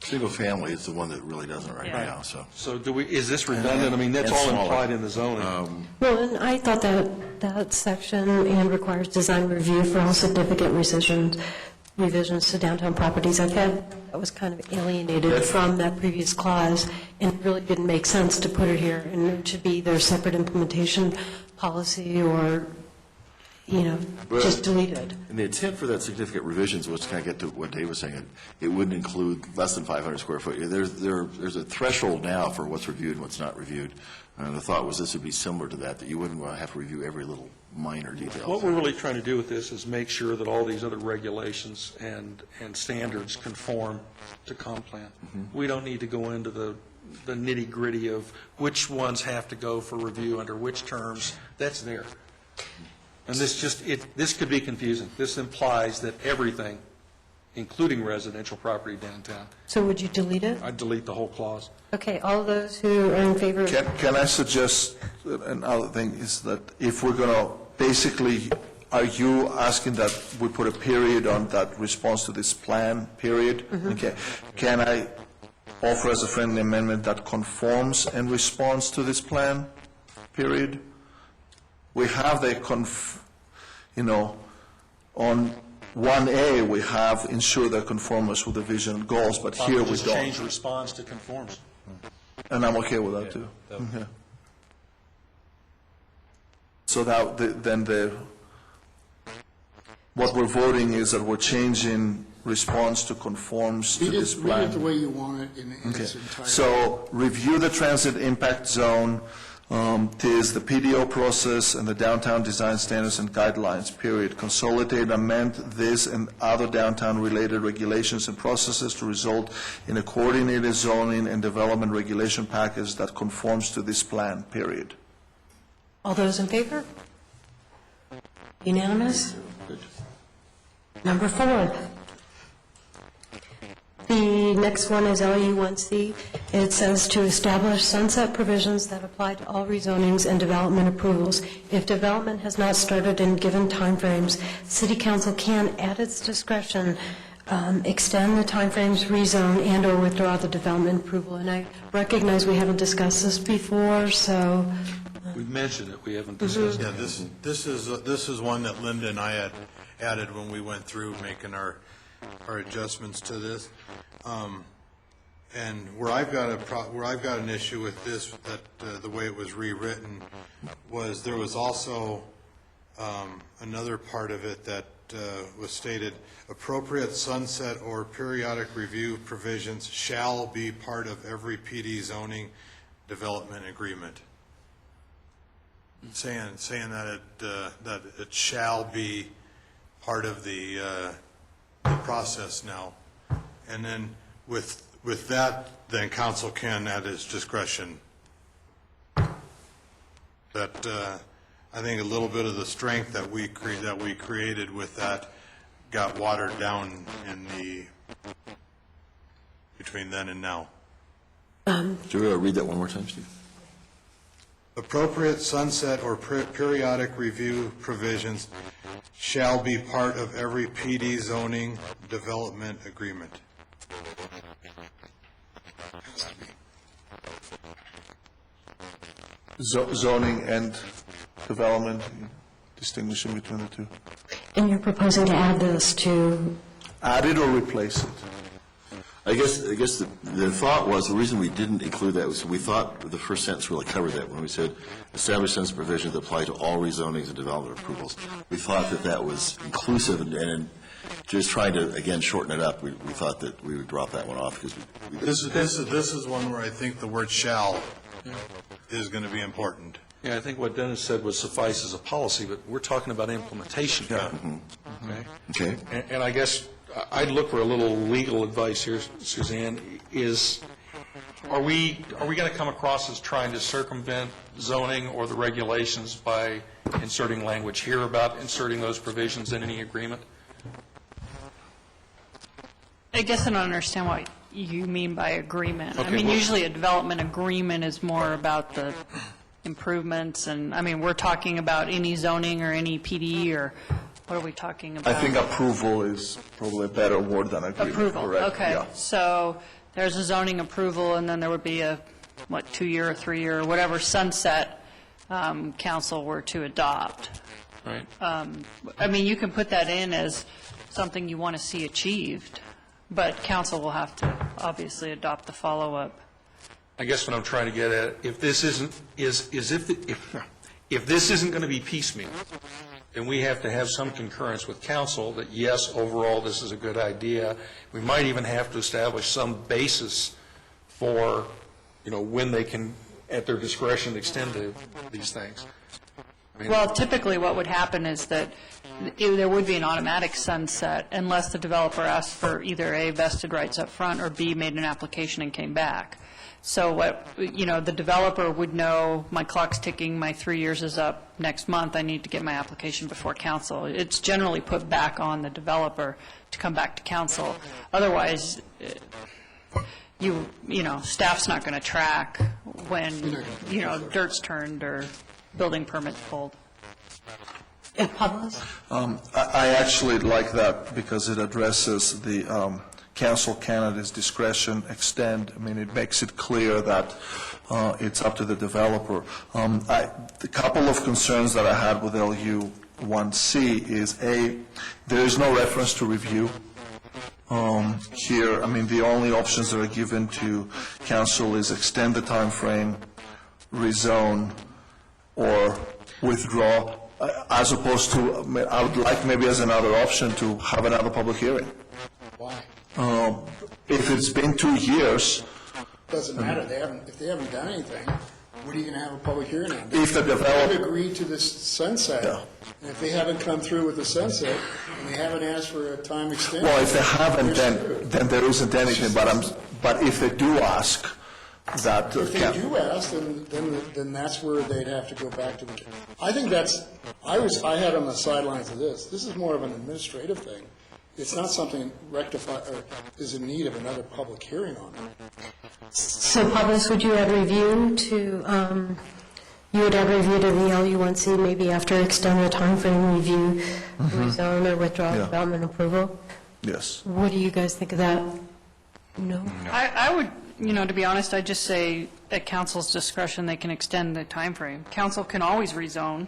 Single family is the one that really doesn't right Yeah. now, so. So is this redundant? I mean, that's And all smaller. implied in the zoning. Well, and I thought that section and requires design review for all significant revisions to downtown properties. I thought that was kind of alienated from that previous clause, and it really didn't make sense to put it here, and it should be either a separate implementation policy or, just deleted. And the intent for that significant revisions was to kind of get to what Dave was saying. It wouldn't include less than 500 square foot. There's a threshold now for what's reviewed and what's not reviewed. And the thought was this would be similar to that you wouldn't want to have to review every little minor detail. What we're really trying to do with this is make sure that all these other regulations and standards conform to comp plan. We don't need to go into the nitty-gritty of which ones have to go for review under which terms. That's there. And this could be confusing. This implies that everything, including residential property downtown, So would you delete it? I'd delete the whole clause. Okay, all those who are in favor of... Can I suggest another thing is that if we're going to, basically, are you asking that we put a period on that response to this plan, period? Okay. Can I offer as a friendly amendment that conforms and responds to this plan, period? We have the, on 1A, we have ensure that conforms with the vision and goals, but here we Just don't. change response to conforms. And I'm okay with that, too. Okay. So what we're voting is that we're changing response to conforms to this Read plan. it the way you want it in its Okay. entirety. So, review the transit impact zone, tis the PDO process and the downtown design standards and guidelines, period. Consolidate and amend this and other downtown-related regulations and processes to result in a coordinated zoning and development regulation package that conforms to this plan, period. All those in favor? Unanimous? Number 4. The next one is LU 1C. It says to establish sunset provisions that apply to all rezonings and development approvals. If development has not started in given timeframes, City Council can, at its discretion, extend the timeframes, rezone, and/or withdraw the development approval. And I recognize we haven't discussed this before, so... We've mentioned it, we haven't discussed it. Yeah, this is one that Linda and I had added when we went through making our adjustments to this. And where I've got an issue with this, that the way it was rewritten, was there was also another part of it that was stated, appropriate sunset or periodic review provisions shall be part of every PD zoning development agreement. Saying that it shall be part of the process now. And then with that, then council can, at its discretion, that I think a little bit of the strength that we created with that got watered down in the between then and now. Do you want to read that one more time, Steve? Appropriate sunset or periodic review provisions shall be part of every PD zoning development agreement. Zoning and development, distinguishing between the two. And you're proposing to add this to... Add it or replace it? I guess the thought was, the reason we didn't include that was we thought the first sentence really covered that when we said establish sense provisions that apply to all rezonings and development approvals. We thought that was inclusive, and just trying to, again, shorten it up, we thought that we would drop that one off because This is one where I think the word shall is going to be important. Yeah, I think what Dennis said was suffice as a policy, but we're talking about implementation here. Okay? Okay. And I guess I'd look for a little legal advice here, Suzanne, are we going to come across as trying to circumvent zoning or the regulations by inserting language here about inserting those provisions in any agreement? I guess I don't understand what you mean by agreement. I Okay, mean, well- usually a development agreement is more about the improvements, and, I mean, we're talking about any zoning or any PD or What are we talking about? I think approval is probably a better word than agreement. Approval, correct? okay. Yeah. So there's a zoning approval, and then there would be a, 2-year or 3-year, or whatever sunset council were to adopt. Right. I mean, you can put that in as something you want to see achieved, but council will have to obviously adopt the follow-up. I guess what I'm trying to get at, if this isn't, if this isn't going to be piecemeal, then we have to have some concurrence with council that, yes, overall, this is a good idea. We might even have to establish some basis for, when they can, at their discretion, extend these things. I mean, Well, typically what would happen is that there would be an automatic sunset unless the developer asked for either A, vested rights up front, or B, made an application and came back. So the developer would know, my clock's ticking, my 3 years is up next month, I need to get my application before council. It's generally put back on the developer to come back to council. Otherwise, staff's not going to track when, dirt's turned or building permits pulled. I actually like that because it addresses the council can at its discretion extend. I mean, it makes it clear that it's up to the developer. The couple of concerns that I had with LU 1C is, A, there is no reference to review here. I mean, the only options that are given to council is extend the time frame, rezone, or withdraw, as opposed to, I would like maybe as another option to have another public hearing. Why? If it's been 2 years, Doesn't matter, if they haven't done anything, what are you going to have a public hearing on? if the developer, They've agreed to this sunset, Yeah. and if they haven't come through with the sunset, and they haven't asked for a time extension. well, if they haven't, they're screwed. then there isn't anything, but if they do ask, that. If they do ask, then that's where they'd have to go back to the, I think that's, I had on the sidelines of this is more of an administrative thing. It's not something rectified, or is in need of another public hearing on it. So, Pablos, would you add review to, you would add review to the LU1C maybe after extended timeframe review, rezone or withdraw Yeah. development approval? Yes. What do you guys think of that? No? I would, to be honest, I'd just say at council's discretion, they can extend the time frame. Council can always rezone,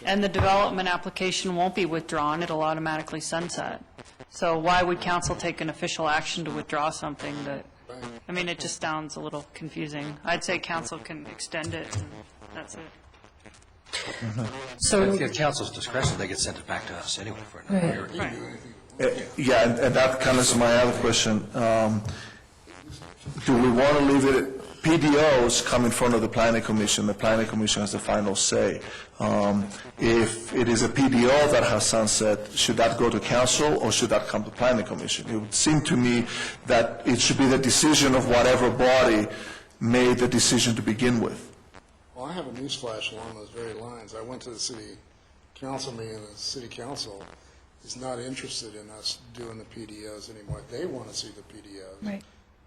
and the development application won't be withdrawn, it'll automatically sunset. So why would council take an official action to withdraw something that, it just sounds a little confusing. I'd say council can extend it, and that's it. So, At council's discretion, they get sent it back to us anyway for another right. hearing. Yeah, and that kind of is my other question. Do we want to leave it, PDOs come in front of the planning commission has the final say. If it is a PDO that has sunset, should that go to council or should that come to planning commission? It would seem to me that it should be the decision of whatever body made the decision to begin with. Well, I have a newsflash along those very lines. I went to the city council meeting, and the city council is not interested in us doing the PDOs anymore. They want to see the PDOs. Right.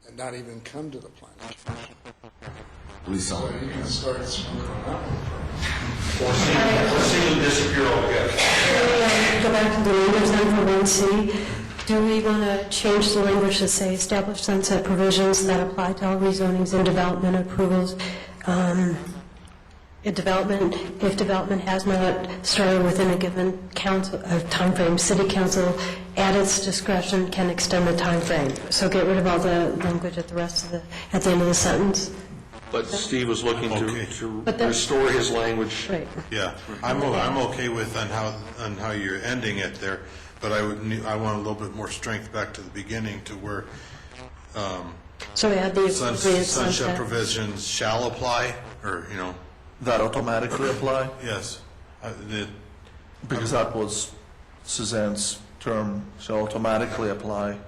And not even come to the planning commission. Please, So you can start smoking on that one. Or see them disappear altogether. Go back to the language then for 1C. Do we want to change the language to say establish sunset provisions that apply to all rezonings and development approvals? If development has not started within a given timeframe, city council at its discretion can extend the timeframe. So get rid of all the language at the end of the sentence. But Steve was looking to But that- restore his language. Right. Yeah, I'm okay with on how you're ending it there, but I want a little bit more strength back to the beginning to where So we add the appropriate sunset sunset. provisions shall apply, or, That automatically apply? yes. Because that was Suzanne's term, shall automatically apply.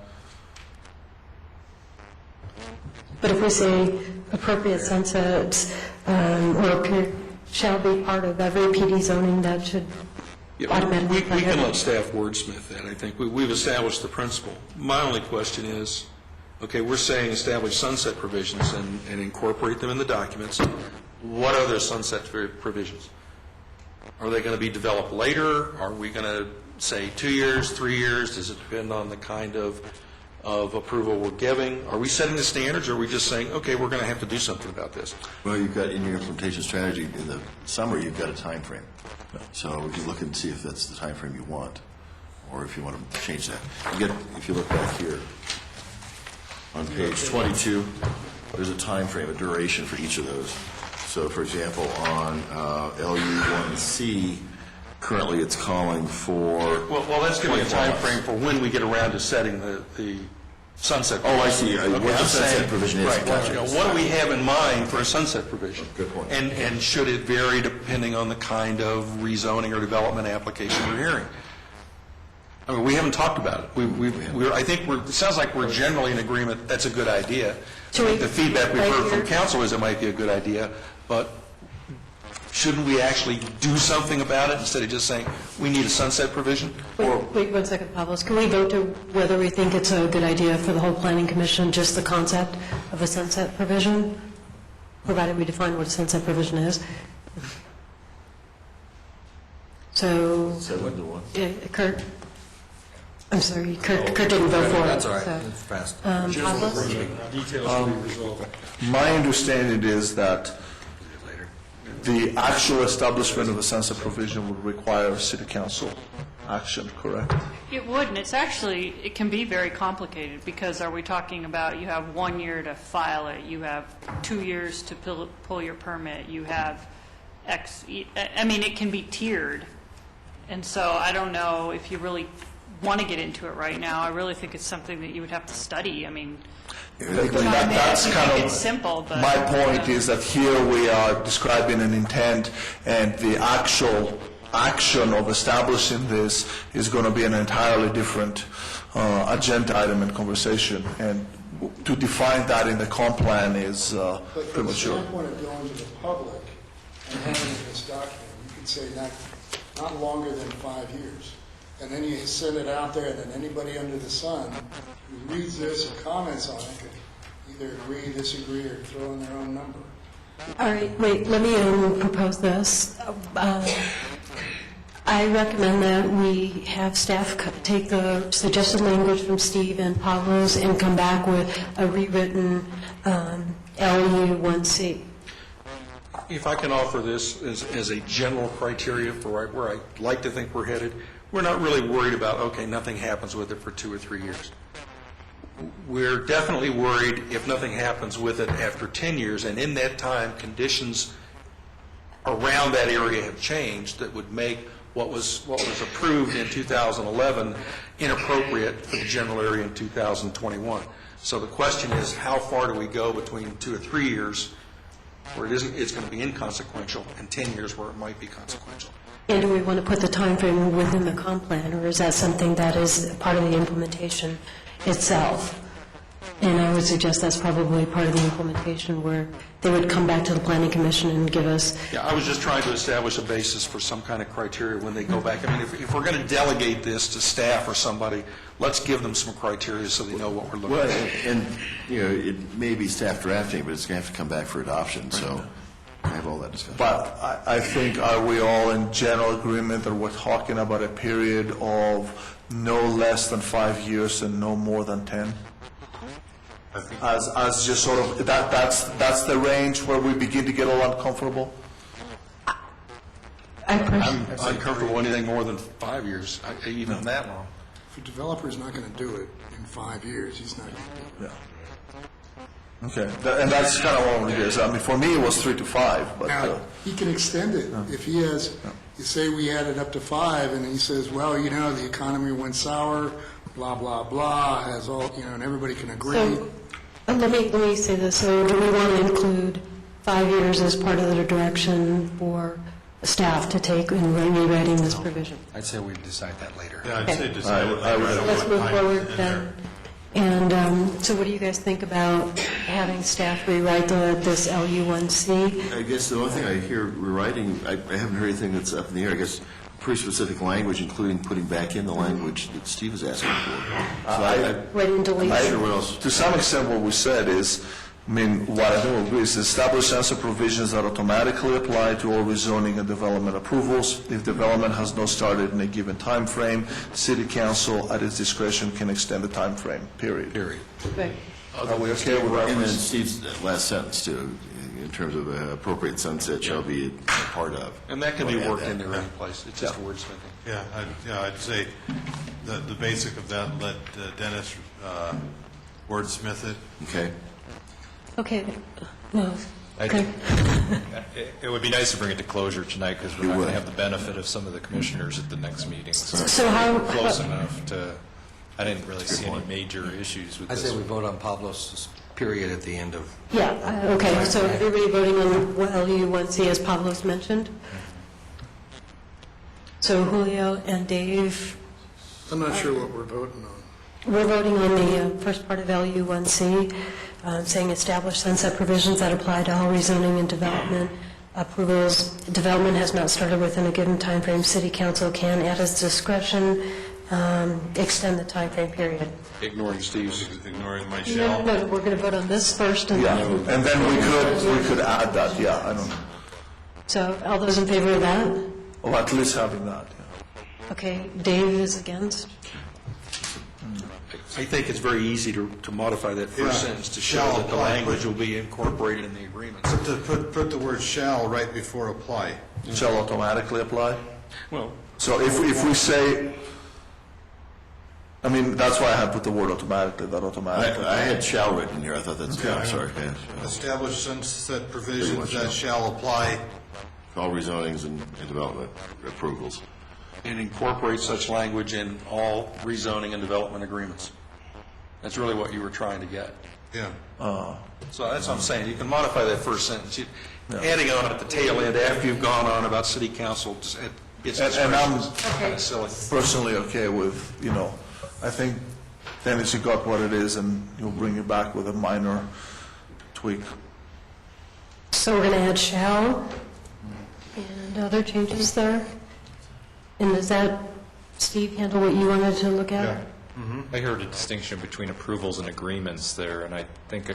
But if we say appropriate sunsets shall be part of every PD zoning, that should Yeah, automatically we apply. can let staff wordsmith that, I think. We've established the principle. My only question is, okay, we're saying establish sunset provisions and incorporate them in the documents. What other sunset provisions? Are they going to be developed later? Are we going to say 2 years, 3 years? Does it depend on the kind of approval we're giving? Are we setting the standards, or are we just saying, okay, we're going to have to do something about this? Well, you've got, in your implementation strategy, in the summary, you've got a time frame. So we can look and see if that's the time frame you want, or if you want to change that. If you look back here, on page 22, there's a time frame, a duration for each of those. So, for example, on LU1C, currently it's calling for... Well, that's giving a 24 time months. frame for when we get around to setting the sunset. Oh, I see. What the I'm sunset saying- provision is. Right, Gotcha. what do we have in mind for a sunset provision? Good point. And should it vary depending on the kind of rezoning or development application we're hearing? I mean, we haven't talked about it. It sounds like we're generally in agreement that's a good idea. The feedback we've heard from council is it might be a good idea, but shouldn't we actually do something about it instead of just saying, we need a sunset provision? Wait 1 second, Pavlos. Can we vote to whether we think it's a good idea for the whole planning commission, just the concept of a sunset provision, provided we define what a sunset provision is? So, 7-1. yeah, Kurt? I'm sorry, Kurt didn't vote for it. That's all right, so. it's fast. Pavlos? Details will be resolved. My understanding is that the actual establishment of a sunset provision would require city council action, correct? It would, and it can be very complicated, because are we talking about you have 1 year to file it, you have 2 years to pull your permit, you have X, I mean, it can be tiered. And so I don't know if you really want to get into it right now. I really think it's something that you would have to study. I mean, That's kind of, it's simple, but my point is that here we are describing an intent, and the actual action of establishing this is going to be an entirely different agenda item and conversation. And to define that in the comp plan is But from the premature. standpoint of going to the public and having this document, you could say not longer than 5 years. And then you send it out there, and then anybody under the sun who reads this or comments on it could either agree, disagree, or throw in their own number. All right, wait, let me propose this. I recommend that we have staff take the suggested language from Steve and Pavlos and come back with a rewritten LU1C. If I can offer this as a general criteria for where I'd like to think we're headed, we're not really worried about, okay, nothing happens with it for 2 or 3 years. We're definitely worried if nothing happens with it after 10 years, and in that time, conditions around that area have changed that would make what was approved in 2011 inappropriate for the general area in 2021. So the question is, how far do we go between 2 or 3 years where it's going to be inconsequential, and 10 years where it might be consequential? And do we want to put the time frame within the comp plan, or is that something that is part of the implementation itself? And I would suggest that's probably part of the implementation, where they would come back to the planning commission and give us... Yeah, I was just trying to establish a basis for some kind of criteria when they go back. I mean, if we're going to delegate this to staff or somebody, let's give them some criteria so they know what we're looking at. And, it may be staff drafting, but it's going to have to come back for adoption, so I have all that discussion. But I think, are we all in general agreement that we're talking about a period of no less than 5 years and no more than 10? As just sort of, that's the range where we begin to get a lot uncomfortable? I'm uncomfortable anything more than 5 years, even that long. If a developer's not going to do it in 5 years, he's not going to do it. Yeah. Okay, and that's kind of what it is. I mean, for me, it was 3 to 5, but... Now, he can extend it. If he has, you say we had it up to 5, and he says, well, the economy went sour, blah, blah, blah, has all, and everybody can agree. So, let me say this. So do we want to include 5 years as part of the direction for staff to take in rewriting this provision? I'd say we decide that later. Yeah, I'd say Okay. decide it later. So let's move forward then. And so what do you guys think about having staff rewrite this LU1C? I guess the only thing I hear rewriting, I haven't heard anything that's up in the air. I guess pretty specific language, including putting back in the language that Steve is asking for. So Right and delete. I'm not sure what else. To some extent, what we said is, I mean, what I don't agree is establish sunset provisions that automatically apply to all rezoning and development approvals. If development has not started in a given time frame, city council at its discretion can extend the time frame, period. Right. Are we okay with And then reference? Steve's last sentence too, in terms of appropriate sunset shall be a part of. And that can be We'll add worked that. in there any place. It's just wordsmithing. Yeah, I'd say the basic of that, let Dennis wordsmith it. Okay. Okay, no, I- okay. It would be nice to bring it to closure tonight, because we're You not going would. to have the benefit of some of the commissioners at the next meeting. So how- We're close enough to, I didn't really see any major issues with I this. say we vote on Pablo's period at the end of, Yeah, okay, so everybody voting on what LU1C as Pablo's mentioned? So Julio and Dave, I'm not sure what we're voting on. we're voting on the first part of LU1C, saying establish sunset provisions that apply to all rezoning and development approvals. Development has not started within a given time frame. City council can, at its discretion, extend the time frame period. Ignoring Steve's. Ignoring my No, shall. no, we're going to vote on this first, and Yeah, then... and then we could add that, yeah, I don't know. So all those in favor of that? Or at least having that, yeah. Okay, Dave is against. I think it's very easy to modify that first Yeah. sentence to show Shall that the apply. language will be incorporated in the agreements. Put the word shall right before apply. Shall automatically apply? Well, So if we say, I mean, that's why I had put the word automatically, that automatically. I had shall written here, I thought that's, Okay. I'm sorry. Yeah. Establish sunset Pretty provisions much that shall apply. All rezonings and development approvals. and incorporate such language in all rezoning and development agreements. That's really what you were trying to get. Yeah. So that's what I'm saying. You can modify that first sentence. Adding on at the tail end after you've gone on about city council, it gets And I'm kind of silly. personally okay with, I think Dennis, you got what it is, and you'll bring it back with a minor tweak. So we're going to add shall and other changes there? And does that, Steve, handle what you wanted to look at? I heard a distinction between approvals and agreements there, and I think,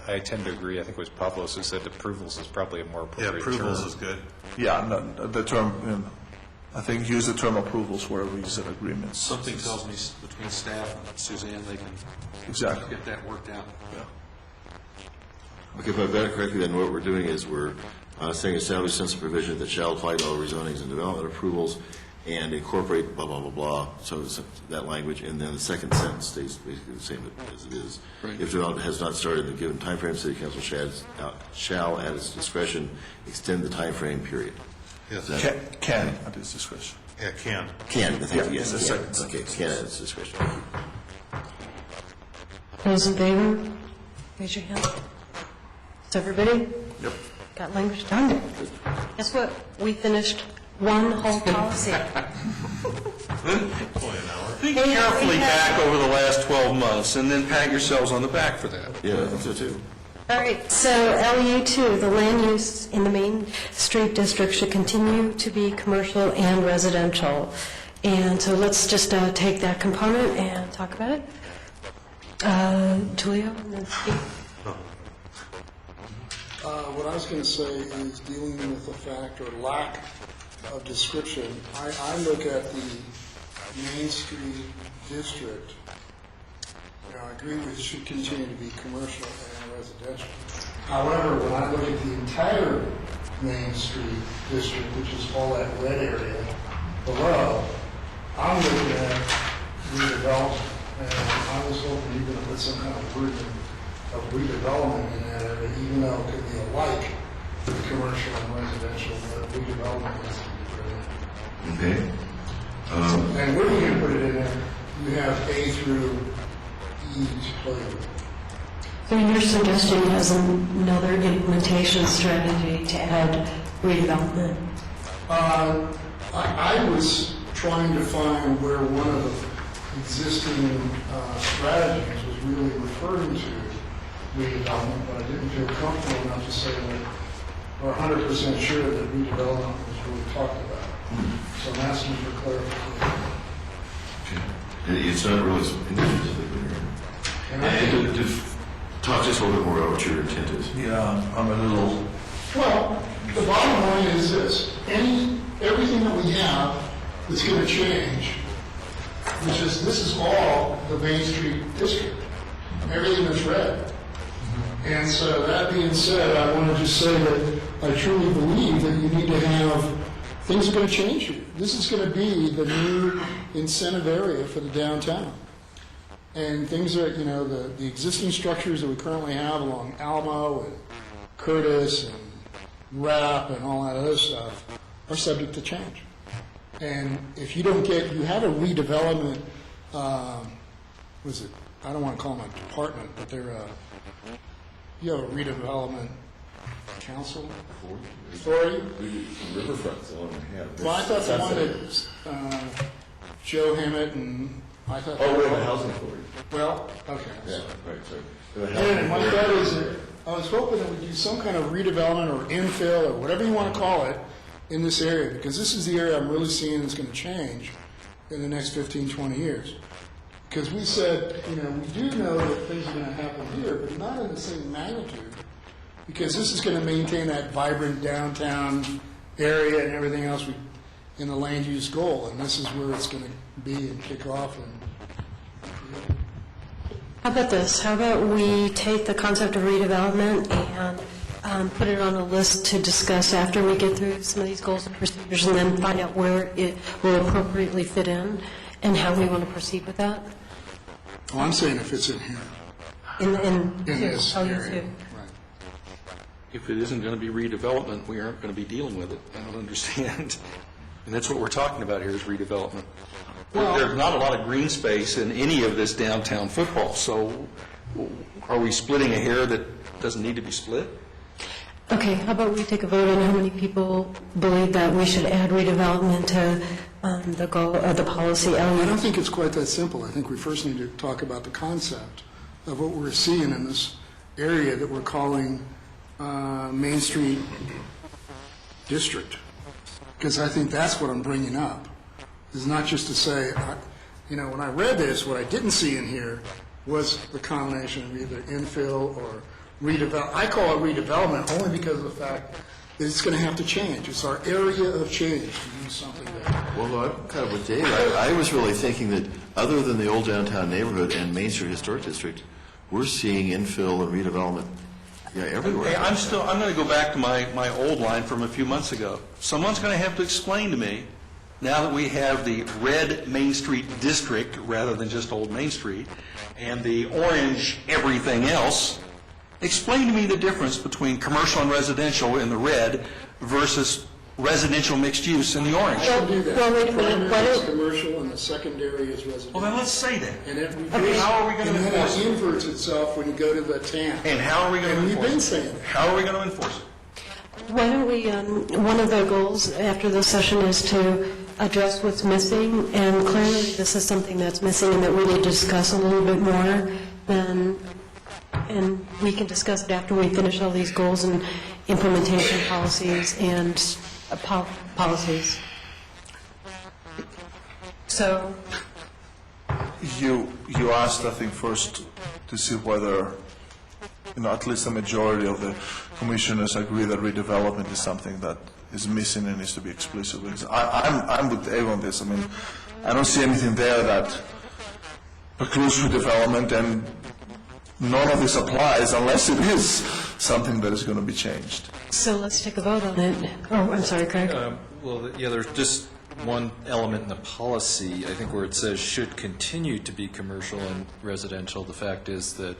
I tend to agree. I think it was Pavlos who said approvals is probably a more Yeah, appropriate term. approvals is good. Yeah, no, the term, I think use the term approvals wherever you said agreements. Something tells me between staff and Suzanne, they can Exactly. get that worked out. Okay, if I've got it correctly, then what we're doing is we're saying establish sunset provision that shall apply to all rezonings and development approvals and incorporate blah, blah, blah, blah, so it's that language, and then the second sentence stays basically the same as it is. Right. If development has not started in a given timeframe, city council shall, at its discretion, extend the timeframe period. Yes. Can at his discretion. Yeah, can. Can, I think, Yeah, yes, the can. second Okay, can at its discretion. Those in favor? Raise your hand. Is everybody? Yep. Got language done. Guess what? We finished one whole policy. Think carefully back over the last 12 months, and then pat yourselves on the back for that. Yeah, I think so too. All right, so LU2, the land use in the Main Street District should continue to be commercial and residential. And so let's just take that component and talk about it. Julio and then Steve. What I was going to say is dealing with the fact or lack of description. I look at the Main Street District. I agree with it should continue to be commercial and residential. However, when I look at the entire Main Street District, which is all that red area below, I'm looking at redevelopment. And I was hoping you're going to put some kind of word of redevelopment in that area, even though it could be alike to the commercial and residential, but redevelopment has to be put in. Okay. And where are you going to put it in there? You have A through E to play with. So you're suggesting as another implementation strategy to add redevelopment? I was trying to find where one of the existing strategies was really referring to redevelopment, but I didn't feel comfortable enough to say that we're 100% sure that redevelopment was really talked about. So I'm asking for clarification. It's not really, And I think to Talk just a little bit more about what your intent is. Yeah, I'm a little, Well, the bottom line is this, everything that we have that's going to change, which is, this is all the Main Street district, everything that's red. And so that being said, I want to just say that I truly believe that you need to have, things are going to change here. This is going to be the new incentive area for the downtown. And things are, the existing structures that we currently have along Alamo and Curtis and Rapp and all that other stuff are subject to change. And if you don't you have a redevelopment, I don't want to call them a department, but you have a redevelopment council? Authority? Riverfront's the one we have. Well, I thought the one that Joe Hammett and I thought. Oh, we're in the housing authority. Well, okay. Yeah, right, sorry. And my thought is that I was hoping that we do some kind of redevelopment or infill or whatever you want to call it in this area, because this is the area I'm really seeing that's going to change in the next 15, 20 years. Because we said, we do know that things are going to happen here, but not in the same magnitude, because this is going to maintain that vibrant downtown area and everything else in the land use goal, and this is where it's going to be and kick off. How about this? How about we take the concept of redevelopment and put it on a list to discuss after we get through some of these goals and procedures, and then find out where it will appropriately fit in and how we want to proceed with that? Well, I'm saying if it's in here, In this oh, you area. too. Right. If it isn't going to be redevelopment, we aren't going to be dealing with it. I don't understand. And that's what we're talking about here is redevelopment. There's not a lot of green space in any of this downtown football, so are we splitting a hair that doesn't need to be split? Okay, how about we take a vote on how many people believe that we should add redevelopment to the goal of the policy I element? don't think it's quite that simple. I think we first need to talk about the concept of what we're seeing in this area that we're calling Main Street District. Because I think that's what I'm bringing up. It's not just to say, when I read this, what I didn't see in here was the combination of either infill or redevelop. I call it redevelopment only because of the fact that it's going to have to change. It's our area of change to do something there. Well, I'm kind of with Dave. I was really thinking that other than the old downtown neighborhood and Main Street Historic District, we're seeing infill and redevelopment everywhere. Hey, I'm going to go back to my old line from a few months ago. Someone's going to have to explain to me, now that we have the red Main Street district rather than just Old Main Street, and the orange everything else, explain to me the difference between commercial and residential in the red versus residential mixed use in the orange. We'll do that. Well, wait a minute. Primary Why is don't- commercial and the secondary is residential. Well, then let's say that. And it How are we gonna enforce And it? then it inverts itself when you go to the tan. And how are we going to And we've enforce been it? saying that. How are we going to enforce it? Why don't we, one of the goals after this session is to address what's missing, and clearly this is something that's missing and that we need to discuss a little bit more, and we can discuss it after we finish all these goals and implementation policies and policies. So, you asked, I think, first to see whether, at least a majority of the commissioners agree that redevelopment is something that is missing and needs to be explicit. Because I'm with Dave on this. I mean, I don't see anything there that precludes redevelopment, and none of this applies unless it is something that is going to be changed. so let's take a vote on it. Oh, I'm sorry, Craig. Well, yeah, there's just one element in the policy, I think, where it says should continue to be commercial and residential. The fact is that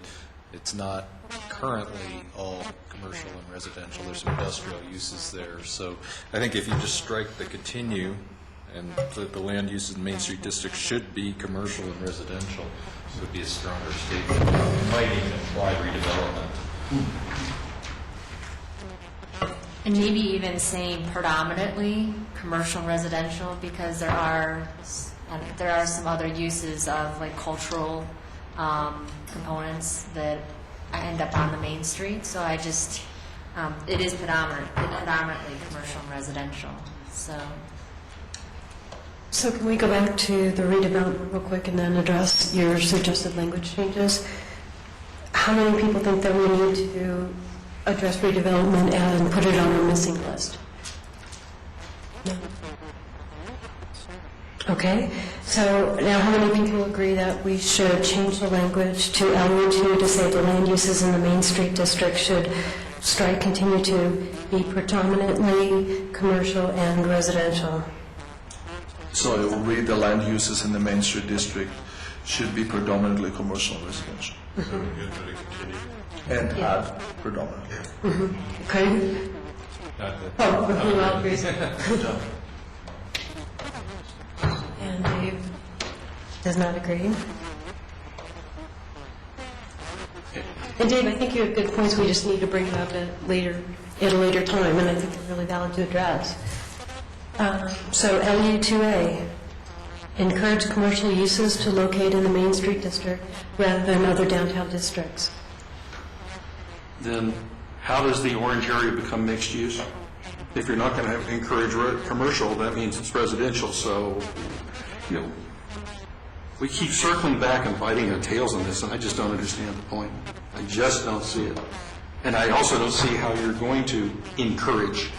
it's not currently all commercial and residential. There's some industrial uses there. So I think if you just strike the continue and the land uses in Main Street District should be commercial and residential, it would be a stronger statement. It might even imply redevelopment. And maybe even saying predominantly commercial and residential, because there are some other uses of like cultural components that end up on the main street. So I just, it is predominantly commercial and residential. So can we go back to the redevelopment real quick and then address your suggested language changes? how many people think that we need to address redevelopment and put it on our missing list? No? Okay, so now how many people agree that we should change the language to LU2 to say the land uses in the Main Street District should continue to be predominantly commercial and residential? So it will read the land uses in the Main Street District should be predominantly commercial and residential. And add predominantly. Okay? Oh, who all agrees? And Dave does not agree. And Dave, I think you have good points. We just need to bring it up at a later time, and I think they're really valid to address. So LU2A, encourage commercial uses to locate in the Main Street District rather than other downtown districts. Then how does the orange area become mixed use? If you're not going to encourage commercial, that means it's residential. So, we keep circling back and biting our tails on this, and I just don't understand the point. I just don't see it. And I also don't see how you're going to encourage.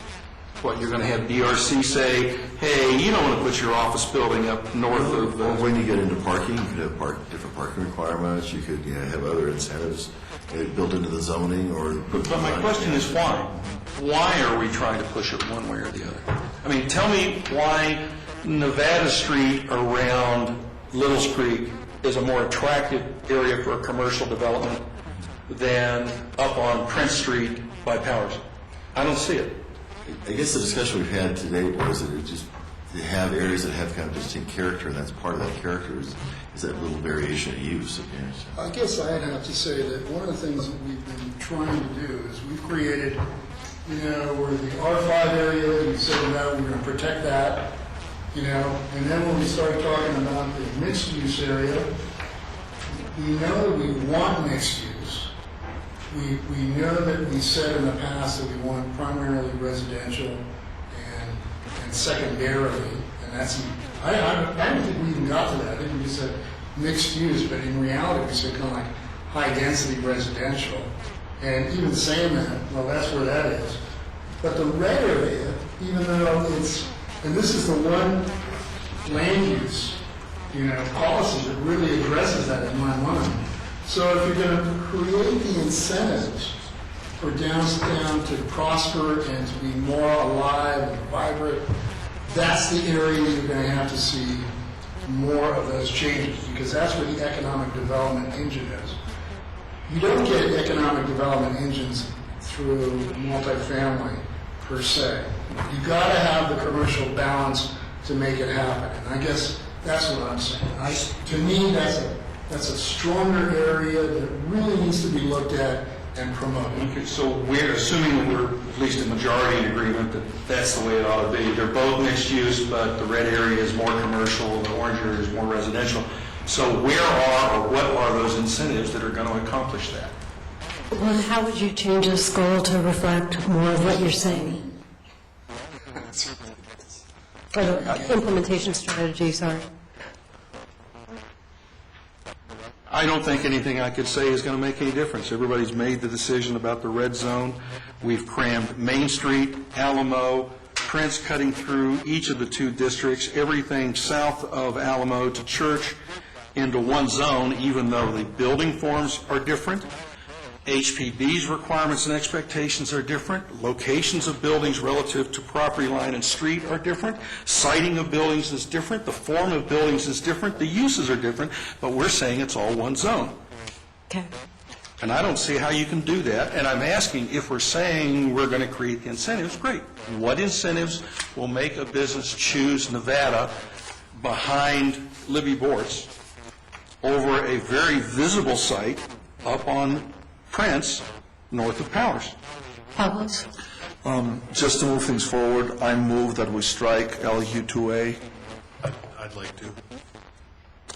What, you're going to have DRC say, hey, you don't want to put your office building up north of... When you get into parking, you could have different parking requirements, you could have other incentives built into the zoning or... But my question is why? Why are we trying to push it one way or the other? I mean, tell me why Nevada Street around Littles Creek is a more attractive area for a commercial development than up on Prince Street by Powers. I don't see it. I guess the discussion we've had today was that they have areas that have kind of distinct character, and that's part of that character is that little variation of use. I guess I'd have to say that one of the things that we've been trying to do is we've created, where the R5 area, we said, no, we're going to protect that, and then when we started talking about the mixed use area, we know that we want mixed use. We know that we said in the past that we want primarily residential and secondarily, and that's, I don't think we even got to that. I think we said mixed use, but in reality we said kind of like high density residential. And even saying that, well, that's where that is. But the red area, even though it's, and this is the one land use, policy that really addresses that in my mind. So if you're going to create the incentives for downtown to prosper and to be more alive and vibrant, that's the area you're going to have to see more of those changes, because that's where the economic development engine is. You don't get economic development engines through multifamily per se. You got to have the commercial balance to make it happen, and I guess that's what I'm saying. To me, that's a stronger area that really needs to be looked at and promoted. Okay, so we're assuming that we're at least a majority in agreement that that's the way it ought to be. They're both mixed use, but the red area is more commercial, the orange area is more residential. So where are or what are those incentives that are going to accomplish that? Well, how would you change this goal to reflect more of what you're saying? For the implementation strategy, sorry. I don't think anything I could say is going to make any difference. Everybody's made the decision about the red zone. We've crammed Main Street, Alamo, Prince cutting through each of the two districts, everything south of Alamo to Church into one zone, even though the building forms are different. HPB's requirements and expectations are different. Locations of buildings relative to property line and street are different. Siting of buildings is different. The form of buildings is different. The uses are different. But we're saying it's all one zone. Okay. And I don't see how you can do that. And I'm asking, if we're saying we're going to create the incentives, great. What incentives will make a business choose Nevada behind Libby Bortz over a very visible site up on Prince, north of Powers? Pablos? Just to move things forward, I move that we strike LU2A. I'd like to.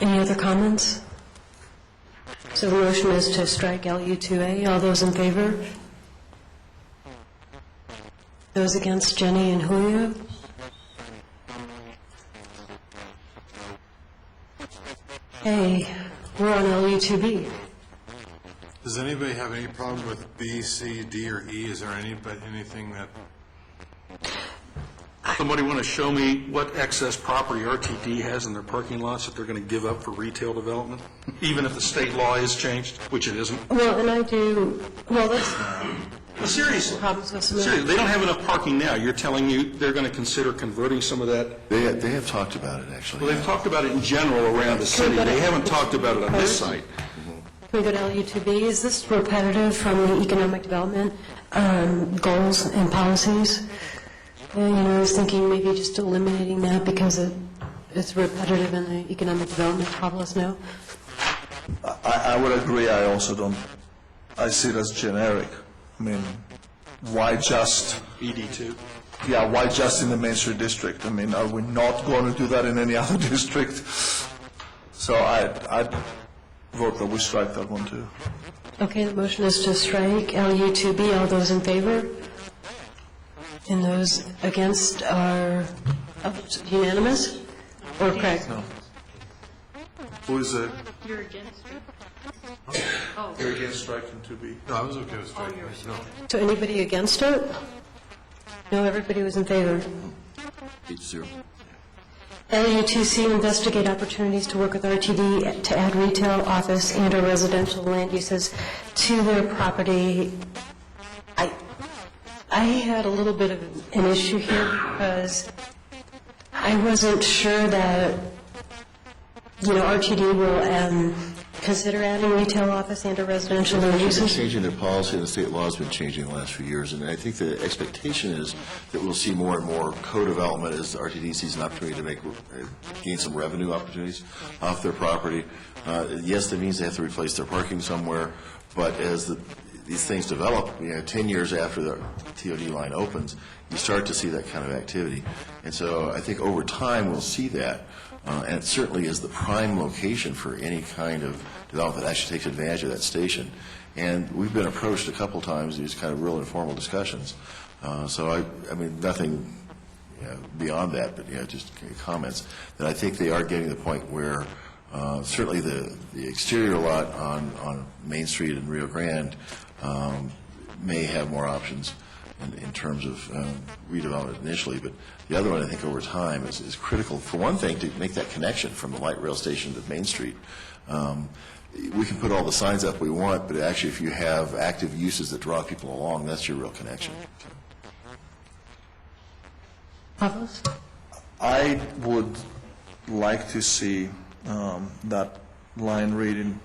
Any other comments? So the motion is to strike LU2A. All those in favor? Those against, Jenny and Julio? Hey, we're on LU2B. Does anybody have any problem with B, C, D, or E? Is there anything that, Somebody want to show me what excess property RTD has in their parking lots that they're going to give up for retail development, even if the state law is changed, which it isn't? Well, and I do, well, that's Seriously. problems with some of Seriously, they don't have enough parking now. You're telling me they're going to consider converting some of that? They have talked about it, actually. Well, they've talked about it in general around the city. They haven't talked about it on this site. Can we go to LU2B? Is this repetitive from the economic development goals and policies? I was thinking maybe just eliminating that because it's repetitive in the economic development. Probably no. I would agree. I also don't, I see it as generic. I mean, why just, ED2. yeah, why just in the Main Street district? I mean, are we not going to do that in any other district? So I'd vote that we strike that one too. Okay, the motion is to strike LU2B. All those in favor? And those against are unanimous? Or Craig? No. Who is it? You're against it? You're against striking 2B? no, I was okay with striking it. No. So anybody against it? No, everybody was in favor. 8-0. LU2C, investigate opportunities to work with RTD to add retail, office, and/or residential land uses to their property. I had a little bit of an issue here because I wasn't sure that, RTD will consider adding retail, office, and/or residential land They're uses. changing their policy, and the state law has been changing in the last few years, and I think the expectation is that we'll see more and more co-development as RTD sees an opportunity to gain some revenue opportunities off their property. Yes, that means they have to replace their parking somewhere, but as these things develop, 10 years after the TOD line opens, you start to see that kind of activity. And so I think over time we'll see that, and it certainly is the prime location for any kind of development that actually takes advantage of that station. And we've been approached a couple times, these kind of real informal discussions. So I mean, nothing beyond that, but just comments that I think they are getting to the point where certainly the exterior lot on Main Street in Rio Grande may have more options in terms of redevelopment initially, but the other one I think over time is critical. For one thing, to make that connection from the light rail station to Main Street. We can put all the signs up we want, but actually if you have active uses that draw people along, that's your real connection. Pavlos? I would like to see that line reading,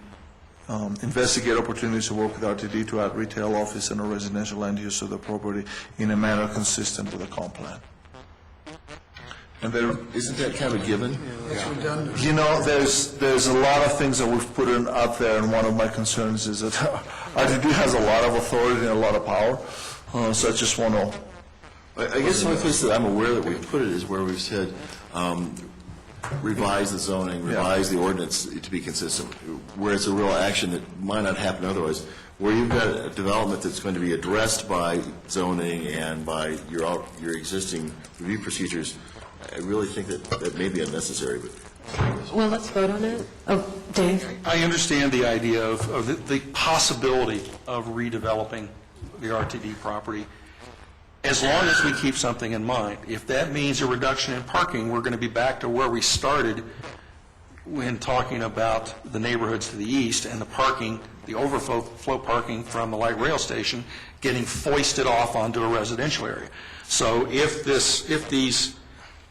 investigate opportunities to work with RTD to add retail, office, and/or residential land use of the property in a manner consistent with the comp plan. And there, Isn't that kind of a given? That's redundant. there's a lot of things that we've put out there, and one of my concerns is that RTD has a lot of authority and a lot of power, so I just want to... I guess the only place that I'm aware that we've put it is where we've said, revise the zoning, revise the ordinance to be consistent, where it's a real action that might not happen otherwise. Where you've got a development that's going to be addressed by zoning and by your existing review procedures, I really think that may be unnecessary, but... Well, let's vote on it. Oh, Dave? I understand the idea of the possibility of redeveloping the RTD property, as long as we keep something in mind. If that means a reduction in parking, we're going to be back to where we started when talking about the neighborhoods to the east and the parking, the overflow parking from the light rail station getting foisted off onto a residential area. So if these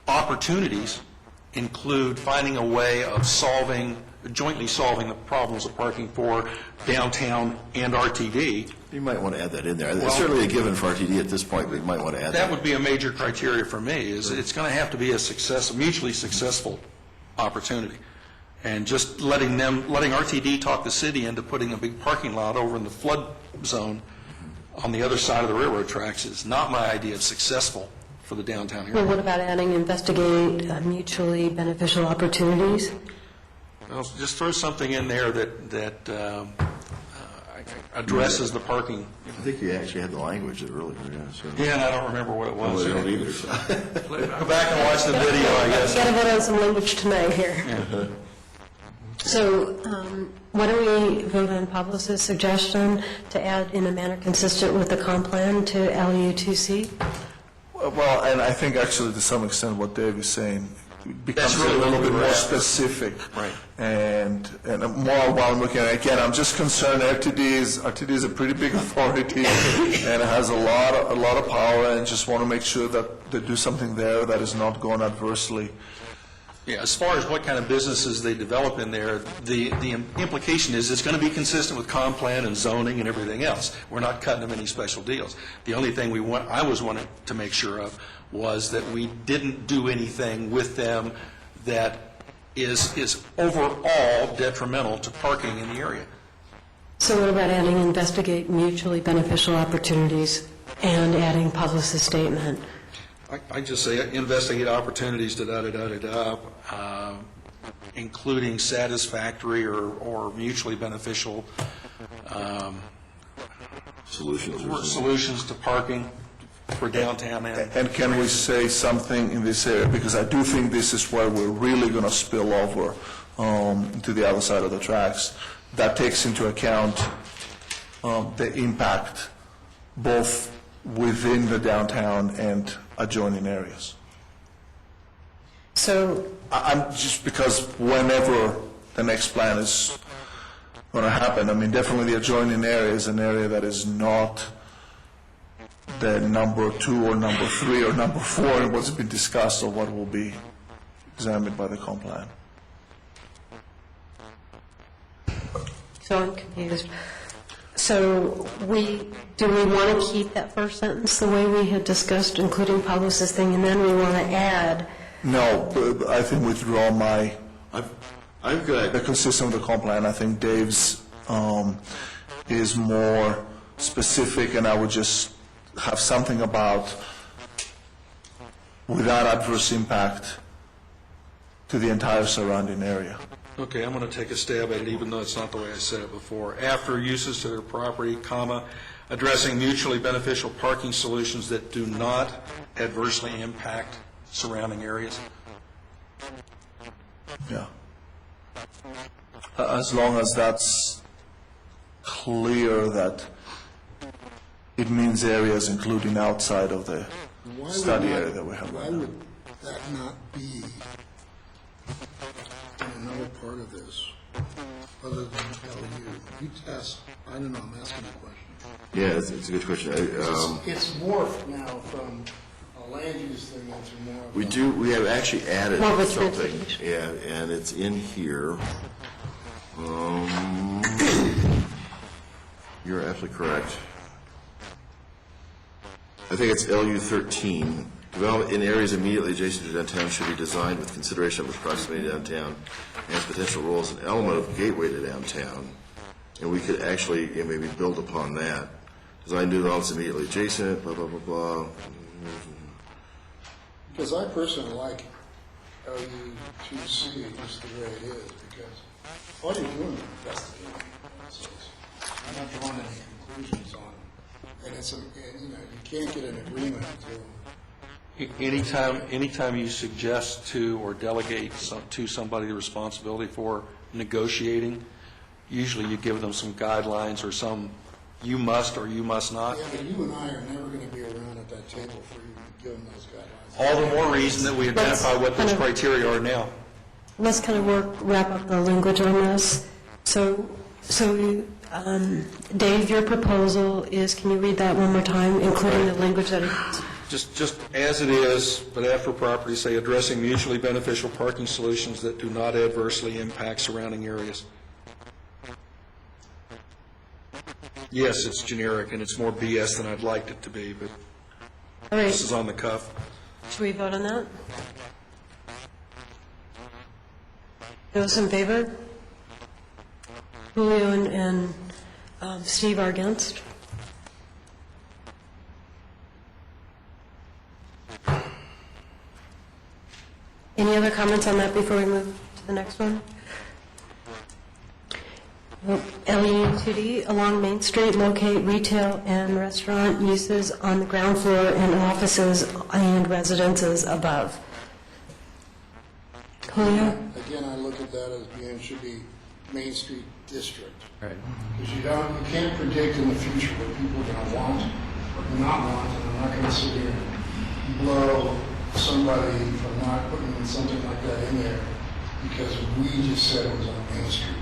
opportunities include finding a way of jointly solving the problems of parking for downtown and RTD. You might want to add that in there. It's certainly a given for RTD at this point, but you might want to add that. That would be a major criteria for me, is it's going to have to be a mutually successful opportunity. And just letting RTD talk the city into putting a big parking lot over in the flood zone on the other side of the railroad tracks is not my idea of successful for the downtown area. Well, what about adding investigate mutually beneficial opportunities? Well, just throw something in there that addresses the parking. I think you actually had the language earlier, so... Yeah, and I don't remember what it was. Well, I don't either, so... Go back and watch the video, I guess. Got to vote on some language tonight here. So why don't we vote on Pablo's suggestion to add in a manner consistent with the comp plan to LU2C? Well, and I think actually to some extent what Dave is saying becomes a little bit more specific. Right. And more while I'm looking at it, again, I'm just concerned RTD is a pretty big authority and it has a lot of power, and just want to make sure that they do something there that is not going adversely. Yeah, as far as what kind of businesses they develop in there, the implication is it's going to be consistent with comp plan and zoning and everything else. We're not cutting them any special deals. The only thing I was wanting to make sure of was that we didn't do anything with them that is overall detrimental to parking in the area. So what about adding investigate mutually beneficial opportunities and adding Pablo's statement? I just say investigate opportunities, including satisfactory or mutually beneficial solutions to parking for downtown. And can we say something in this area? Because I do think this is where we're really going to spill over to the other side of the tracks. That takes into account the impact both within the downtown and adjoining areas. So I'm just because whenever the next plan is going to happen, I mean, definitely the adjoining area is an area that is not the number 2 or number 3 or number 4 in what's been discussed or what will be examined by the comp plan. So I'm confused. So do we want to keep that first sentence the way we had discussed, including Pablo's thing, and then we want to add? No, I think withdraw my. I'm good. The consistent with the comp plan. I think Dave's is more specific, and I would just have something about without adverse impact to the entire surrounding area. Okay, I'm going to take a stab at it, even though it's not the way I said it before. After uses to their property, comma, addressing mutually beneficial parking solutions that do not adversely impact surrounding areas. Yeah. As long as that's clear that it means areas including outside of the study area that we have Why right now. would that not be in another part of this, other than LU? You test, I don't know, I'm asking a question. Yeah, it's a good question. It's morphed now from a land use thing into more of a... We have actually added More of a something. translation. Yeah, and it's in here. You're absolutely correct. I think it's LU 13. Development in areas immediately adjacent to downtown should be designed with consideration of its proximity to downtown and its potential role as an element of gateway to downtown. And we could actually maybe build upon that. Design new developments immediately adjacent, blah, blah, blah, blah. Because I personally like LU2C just the way it is, because all you're doing is investigating. I'm not drawing any conclusions on it. And it's, you can't get an agreement until... Anytime you suggest to or delegate to somebody the responsibility for negotiating, usually you give them some guidelines or some you must or you must not. Yeah, but you and I are never going to be around at that table for you to give them those guidelines. All the more reason that we identify what those criteria are now. Let's kind of wrap up the language on this. So Dave, your proposal is, can you read that one more time, including the language that it's... Just as it is, but after property, say addressing mutually beneficial parking solutions that do not adversely impact surrounding areas. Yes, it's generic, and it's more BS than I'd like it to be, but All right. this is on the cuff. Should we vote on that? Those in favor? Julio and Steve are against. Any other comments on that before we move to the next one? LU2D, along Main Street, locate retail and restaurant uses on the ground floor and offices and residences above. Julio? Again, I look at that as being, should be Main Street district. Right. Because you can't predict in the future what people are going to want or not want, and I'm not going to sit here and blow somebody from not putting something like that in there because we just said it was on Main Street.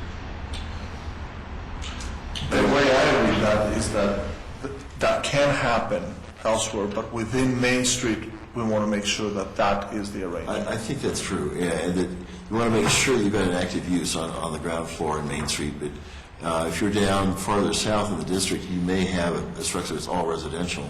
The way I read that is that that can happen elsewhere, but within Main Street, we want to make sure that that is the arrangement. I think that's true, yeah, and that you want to make sure that you've got an active use on the ground floor in Main Street, but if you're down farther south in the district, you may have a structure that's all residential,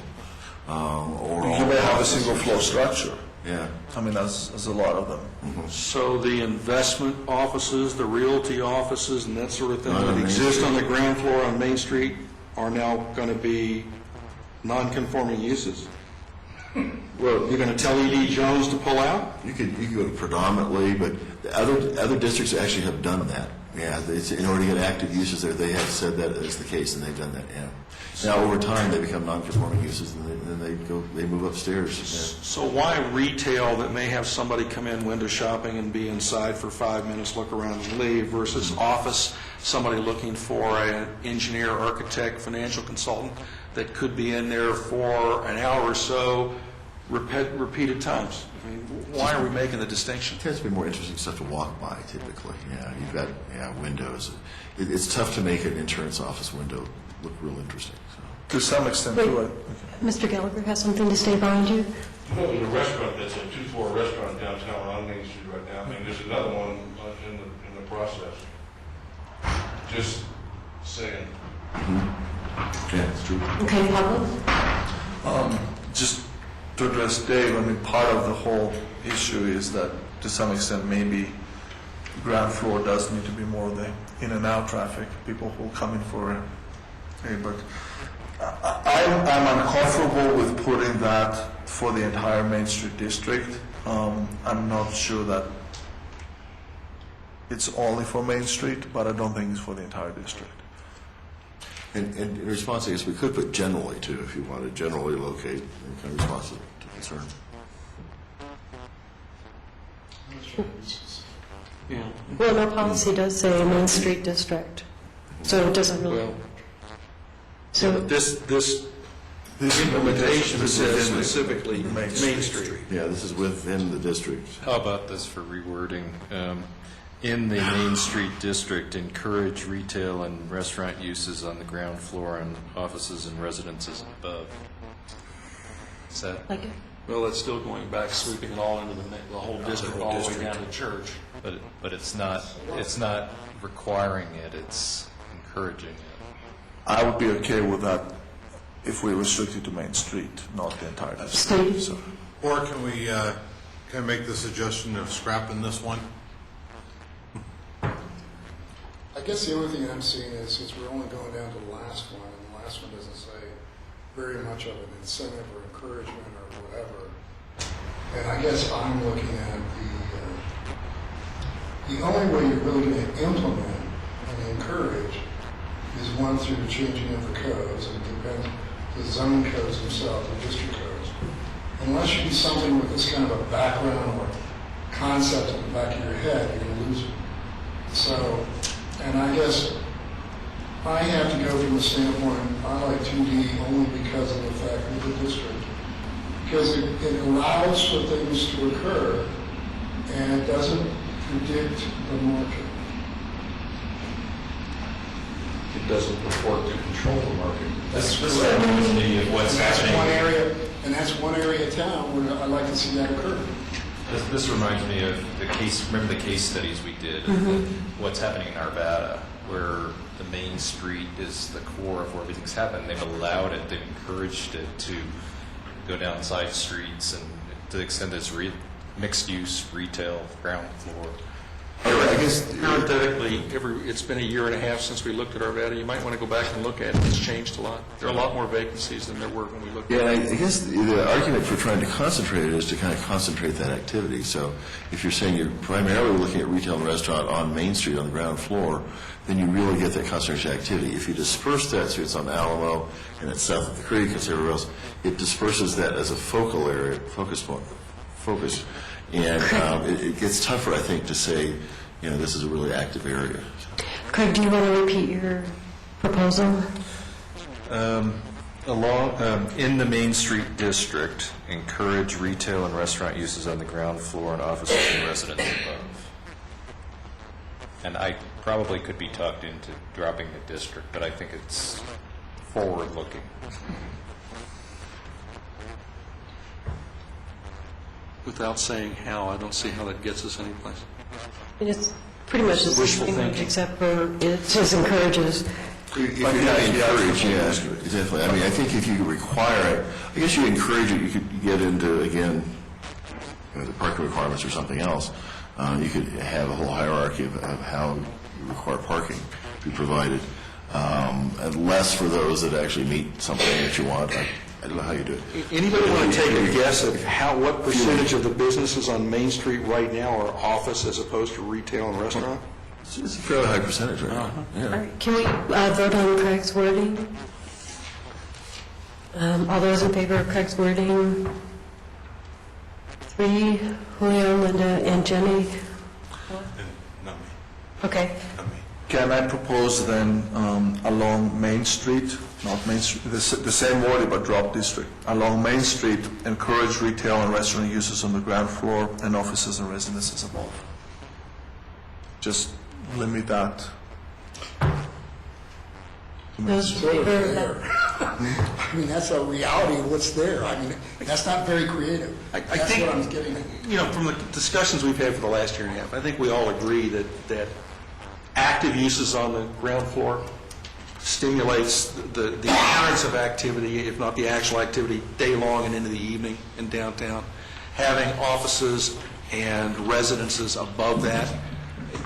or You may have a single floor structure. Yeah. I mean, that's a lot of them. So the investment offices, the realty offices, and that sort of thing On that Main exist Street. on the ground floor on Main Street are now going to be non-conforming uses? Well, you're going to tell E.D. Jones to pull out? You could go to predominantly, but the other districts actually have done that. Yeah, in order to get active uses there, they have said that is the case, and they've done that. Yeah. Now over time, they become non-conforming uses, and then they move upstairs. Yeah. So why retail that may have somebody come in window shopping and be inside for 5 minutes, look around and leave, versus office, somebody looking for an engineer, architect, financial consultant that could be in there for an hour or so, repeated times? I mean, why are we making the distinction? It tends to be more interesting stuff to walk by, typically. Yeah, you've got windows. It's tough to make an insurance office window look real interesting. So. To some extent, Wait. too. Mr. Gallagher has something to say behind you? Well, there's a restaurant that's a two-floor restaurant downtown on Main Street right now. I mean, there's another one in the process. Just saying. Yeah, it's true. Okay, Pablo? Just to address Dave, I mean, part of the whole issue is that to some extent maybe ground floor does need to be more the in and out traffic, people who come in for but I'm uncomfortable with putting that for the entire Main Street district. I'm not sure that it's only for Main Street, but I don't think it's for the entire district. And in response, I guess we could put generally, too, if you want to generally locate and kind of responsive to concern. Yeah. Well, our policy does say Main Street District, so it doesn't really... Well, So, this implementation says specifically Main Street. Yeah, this is within the district. How about this for rewording? In the Main Street District, encourage retail and restaurant uses on the ground floor and offices and residences above. Is that? like, Well, it's still going back, sweeping it all into the whole district, all the way down to church. But it's not requiring it, it's encouraging it. I would be okay with that if we restrict it to Main Street, not the entire district. So. Or can we, can I make the suggestion of scrapping this one? I guess the only thing I'm seeing is, since we're only going down to the last one, and the last one doesn't say very much of an incentive or encouragement or whatever, and I guess I'm looking at the only way you're really going to implement and encourage is one through the changing of the codes, and it depends, the zoning codes themselves, the district codes. Unless you do something with this kind of a background or concept in the back of your head, you're going to lose it. So, and I guess I have to go from the standpoint, I like 2D only because of the fact of the district. Because it allows for things to occur, and it doesn't predict the market. It doesn't purport to control the market. This reminds me of what's That's one happening. area, and that's one area of town where I'd like to see that occur. This reminds me of the case, remember the case studies we did, of what's happening in Arvada, where the main street is the core of where everything's happened. They've allowed it, they've encouraged it to go down side streets, and to the extent it's mixed-use, retail, ground floor. I guess Parenthetically, it's been a year and a half since we looked at Arvada. You might want to go back and look at it. It's changed a lot. There are a lot more vacancies than there were when we looked at Yeah, it. I guess the argument for trying to concentrate it is to kind of concentrate that activity. So if you're saying you're primarily looking at retail and restaurant on Main Street on the ground floor, then you really get that concentration activity. If you disperse that, so it's on Alamo and it's south of the creek and everywhere else, it disperses that as a focal area, focus. And it gets tougher, I think, to say, this is a really active area. Craig, do you want to repeat your proposal? In the Main Street district, encourage retail and restaurant uses on the ground floor and offices and residents above. And I probably could be talked into dropping the district, but I think it's forward-looking. Without saying how, I don't see how that gets us anyplace. It's pretty much the Wishful same, thinking. except for it just encourages. If you're not encouraged, yeah, definitely. I mean, I think if you require it, I guess you encourage it, you could get into, again, the parking requirements or something else. You could have a whole hierarchy of how you require parking to be provided, and less for those that actually meet something that you want. I don't know how you do it. Anybody want to take a guess at what percentage of the businesses on Main Street right now are office as opposed to retail and restaurant? It's a fairly high percentage right now. Yeah. All right, can we vote on Craig's wording? All those in favor of Craig's wording? 3, Julio, Linda, and Jenny. Not me, Okay. not me. Can I propose then along Main Street, not Main Street, the same wording but drop district, along Main Street, encourage retail and restaurant uses on the ground floor and offices and residences above? Just limit that. Those in Sort of favor of there. that? I mean, that's a reality of what's there. I mean, that's not very creative. I That's think, what I'm getting at. you know, from the discussions we've had for the last year and a half, I think we all agree that active uses on the ground floor stimulates the appearance of activity, if not the actual activity, day long and into the evening in downtown. Having offices and residences above that,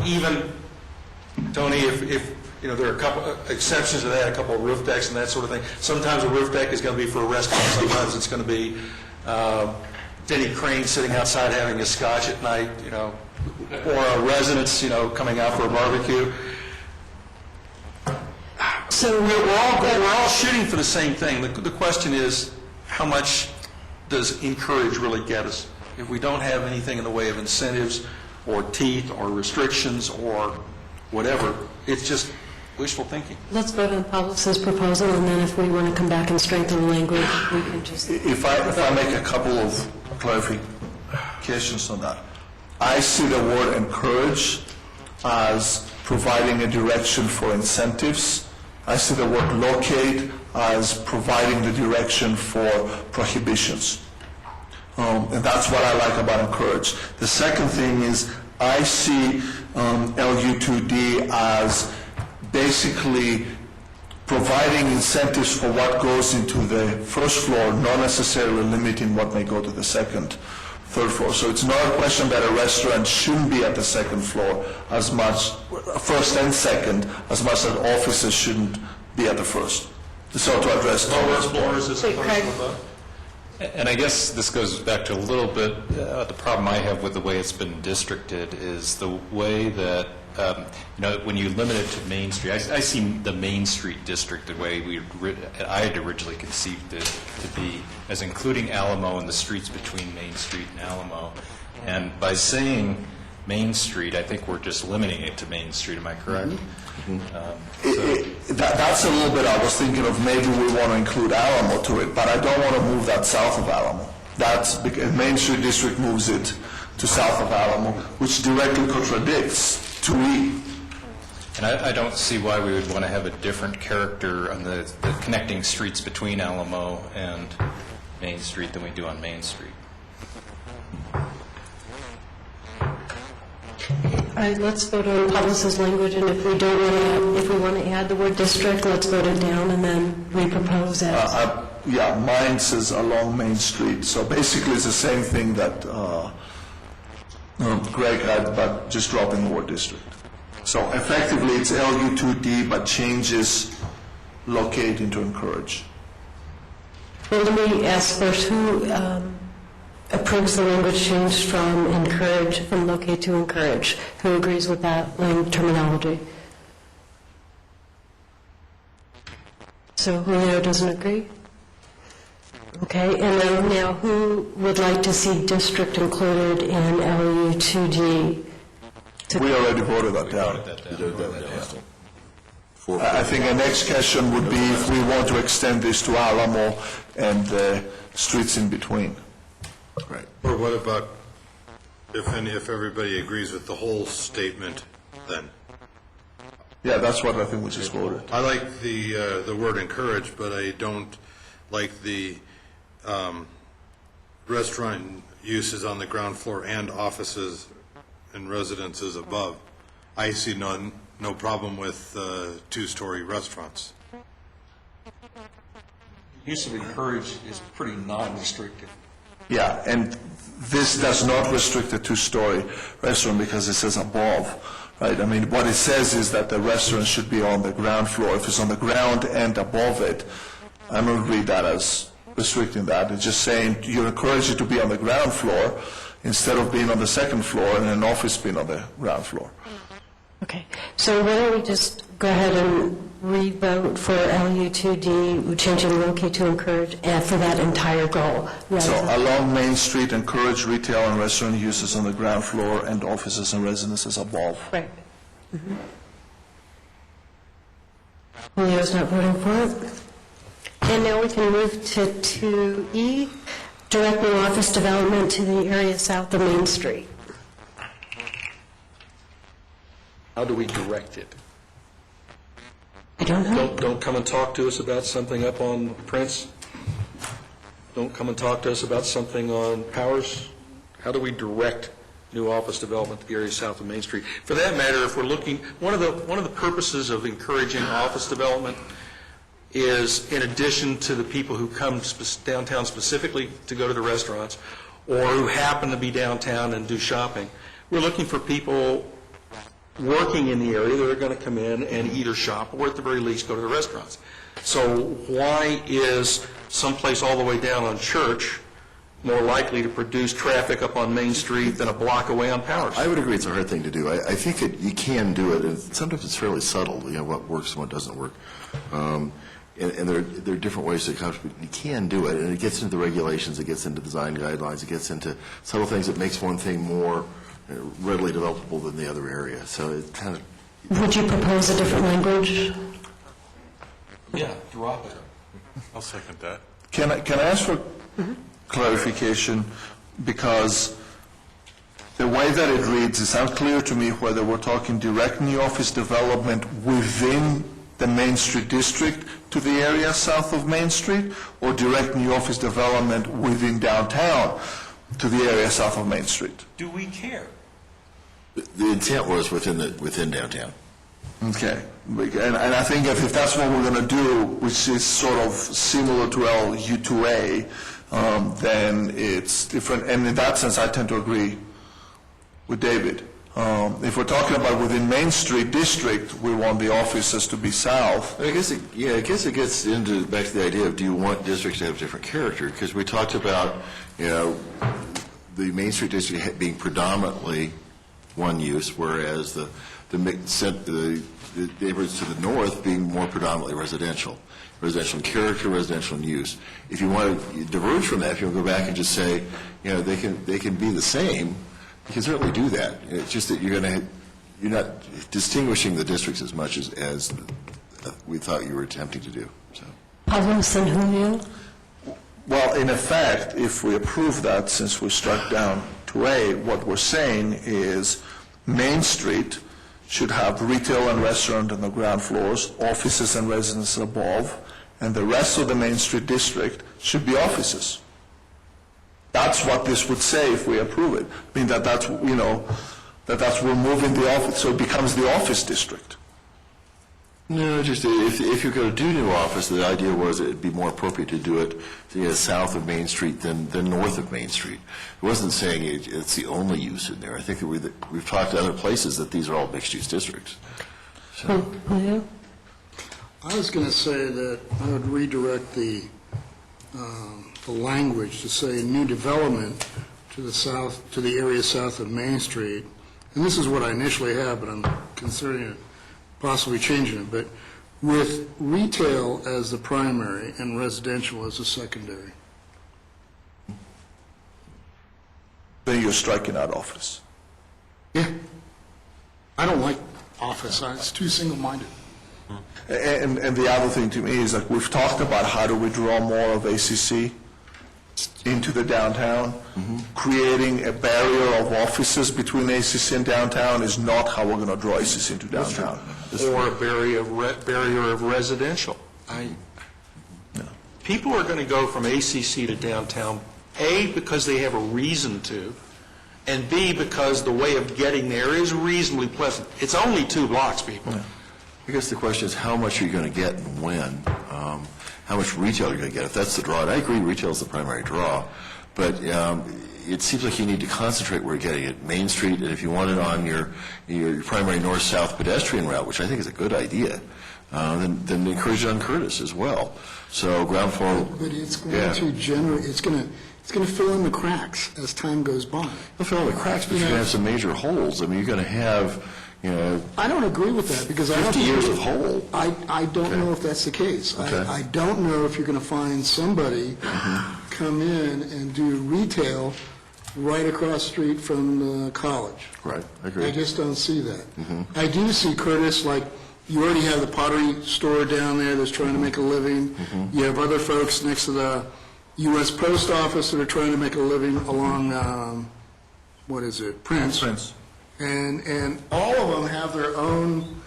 even, Tony, if you know, there are a couple exceptions to that, a couple of roof decks and that sort of thing. Sometimes a roof deck is going to be for a restaurant, sometimes it's going to be Denny Crane sitting outside having a scotch at night, you know, or a residence, you know, coming out for a barbecue. So We're all shooting for the same thing. The question is, how much does encourage really get us? If we don't have anything in the way of incentives or teeth or restrictions or whatever, it's just wishful thinking. let's vote on Paulus's proposal, and then if we want to come back and strengthen the language, we can just... If I make a couple of clarifications on that, I see the word encourage as providing a direction for incentives. I see the word locate as providing the direction for prohibitions. And that's what I like about encourage. The second thing is I see LU2D as basically providing incentives for what goes into the first floor, not necessarily limiting what may go to the second, third floor. So it's not a question that a restaurant shouldn't be at the second floor as much, first and second, as much as offices shouldn't be at the first. So to address Lower floors as Wait, opposed Craig. to above. And I guess this goes back to a little bit, the problem I have with the way it's been districted is the way that, you know, when you limit it to Main Street, I see the Main Street district the way I had originally conceived it to be, as including Alamo and the streets between Main Street and Alamo. And by saying Main Street, I think we're just limiting it to Main Street, am I correct? That's a little bit, I was thinking of maybe we want to include Alamo to it, but I don't want to move that south of Alamo. That's because Main Street District moves it to south of Alamo, which directly contradicts 2E. And I don't see why we would want to have a different character on the connecting streets between Alamo and Main Street than we do on Main Street. All right, let's vote on Paulus's language, and if we don't want to, if we want to add the word district, let's vote it down and then repropose it. Yeah, mine says along Main Street, so basically it's the same thing that Greg had, but just dropping the word district. So effectively, it's LU2D, but changes locate into encourage. Well, let me ask first, who approves the language change from encourage, from locate to encourage? Who agrees with that terminology? So Julio doesn't agree? Okay, and then now who would like to see district included in LU2D? We already voted that down. I think the next question would be if we want to extend this to Alamo and the streets in between. Right. Or what about, if everybody agrees with the whole statement, then? Yeah, that's what I think we just voted. I like the word encourage, but I don't like the restaurant uses on the ground floor and offices and residences above. I see no problem with two-story restaurants. Use of encourage is pretty non-restrictive. Yeah, and this does not restrict a two-story restaurant because it says above, right? I mean, what it says is that the restaurant should be on the ground floor. If it's on the ground and above it, I don't read that as restricting that. It's just saying you're encouraged to be on the ground floor instead of being on the second floor and an office being on the ground floor. Okay, so why don't we just go ahead and re-vote for LU2D, changing locate to encourage, and for that entire goal? So along Main Street, encourage retail and restaurant uses on the ground floor and offices and residences above. Right. Mm-hmm. Julio's not voting for it. And now we can move to 2E, direct new office development to the area south of Main Street. How do we direct it? I don't know. Don't come and talk to us about something up on Prince. Don't come and talk to us about something on Powers. How do we direct new office development to the area south of Main Street? For that matter, if we're looking, one of the purposes of encouraging office development is, in addition to the people who come downtown specifically to go to the restaurants or who happen to be downtown and do shopping, we're looking for people working in the area that are going to come in and either shop or at the very least go to the restaurants. So why is someplace all the way down on Church more likely to produce traffic up on Main Street than a block away on Powers? I would agree it's a hard thing to do. I think that you can do it, and sometimes it's fairly subtle, you know, what works and what doesn't work. And there are different ways to accomplish it. You can do it, and it gets into the regulations, it gets into design guidelines, it gets into subtle things that makes one thing more readily developable than the other area. So it kind of... Would you propose a different language? Yeah, drop it. I'll second that. Can I ask for clarification? Because the way that it reads, it's unclear to me whether we're talking direct new office development within the Main Street district to the area south of Main Street, or direct new office development within downtown to the area south of Main Street. Do we care? The intent was within downtown. Okay, and I think if that's what we're going to do, which is sort of similar to LU2A, then it's different. And in that sense, I tend to agree with David. If we're talking about within Main Street district, we want the offices to be south. I guess it gets into back to the idea of, do you want districts to have different character? Because we talked about, you know, the Main Street district being predominantly one use, whereas the neighborhoods to the north being more predominantly residential in character, residential in use. If you want to diverge from that, if you want to go back and just say, you know, they can be the same, you can certainly do that. It's just that you're not distinguishing the districts as much as we thought you were attempting to do. So. Pablos and Julio? Well, in effect, if we approve that, since we struck down 2A, what we're saying is Main Street should have retail and restaurant on the ground floors, offices and residences above, and the rest of the Main Street district should be offices. That's what this would say if we approve it. I mean, that's removing the office, so it becomes the office district. No, just if you're going to do new office, the idea was it'd be more appropriate to do it south of Main Street than north of Main Street. It wasn't saying it's the only use in there. I think that we've talked to other places that these are all mixed-use districts. So. Julio? I was going to say that I would redirect the language to say new development to the south, to the area south of Main Street. And this is what I initially had, but I'm considering it, possibly changing it, but with retail as the primary and residential as the secondary. Then you're striking out office. Yeah. I don't like office. It's too single-minded. And the other thing to me is, like, we've talked about how do we draw more of ACC into the downtown. Creating a barrier of offices between ACC and downtown is not how we're going to draw ACC into downtown. Or a barrier of residential. People are going to go from ACC to downtown, A, because they have a reason to, and B, because the way of getting there is reasonably pleasant. It's only 2 blocks, people. I guess the question is, how much are you going to get and when? How much retail are you going to get? If that's the draw, and I agree retail is the primary draw, but it seems like you need to concentrate where you're getting it. Main Street, and if you want it on your primary north-south pedestrian route, which I think is a good idea, then encourage it on Curtis as well. So ground floor. But it's going to generate, it's going to fill in the cracks as time goes by. It'll fill in the cracks, but you're going to have some major holes. I mean, you're going to have, I don't agree with that, because 50 years of hole. I don't know if that's the case. Okay. I don't know if you're going to find somebody come in and do retail right across the street from the college. Right, I agree. I just don't see that. I do see, Curtis, like, you already have the pottery store down there that's trying to make a living. You have other folks next to the U.S. Post Office that are trying to make a living along, Prince. And all of them have their own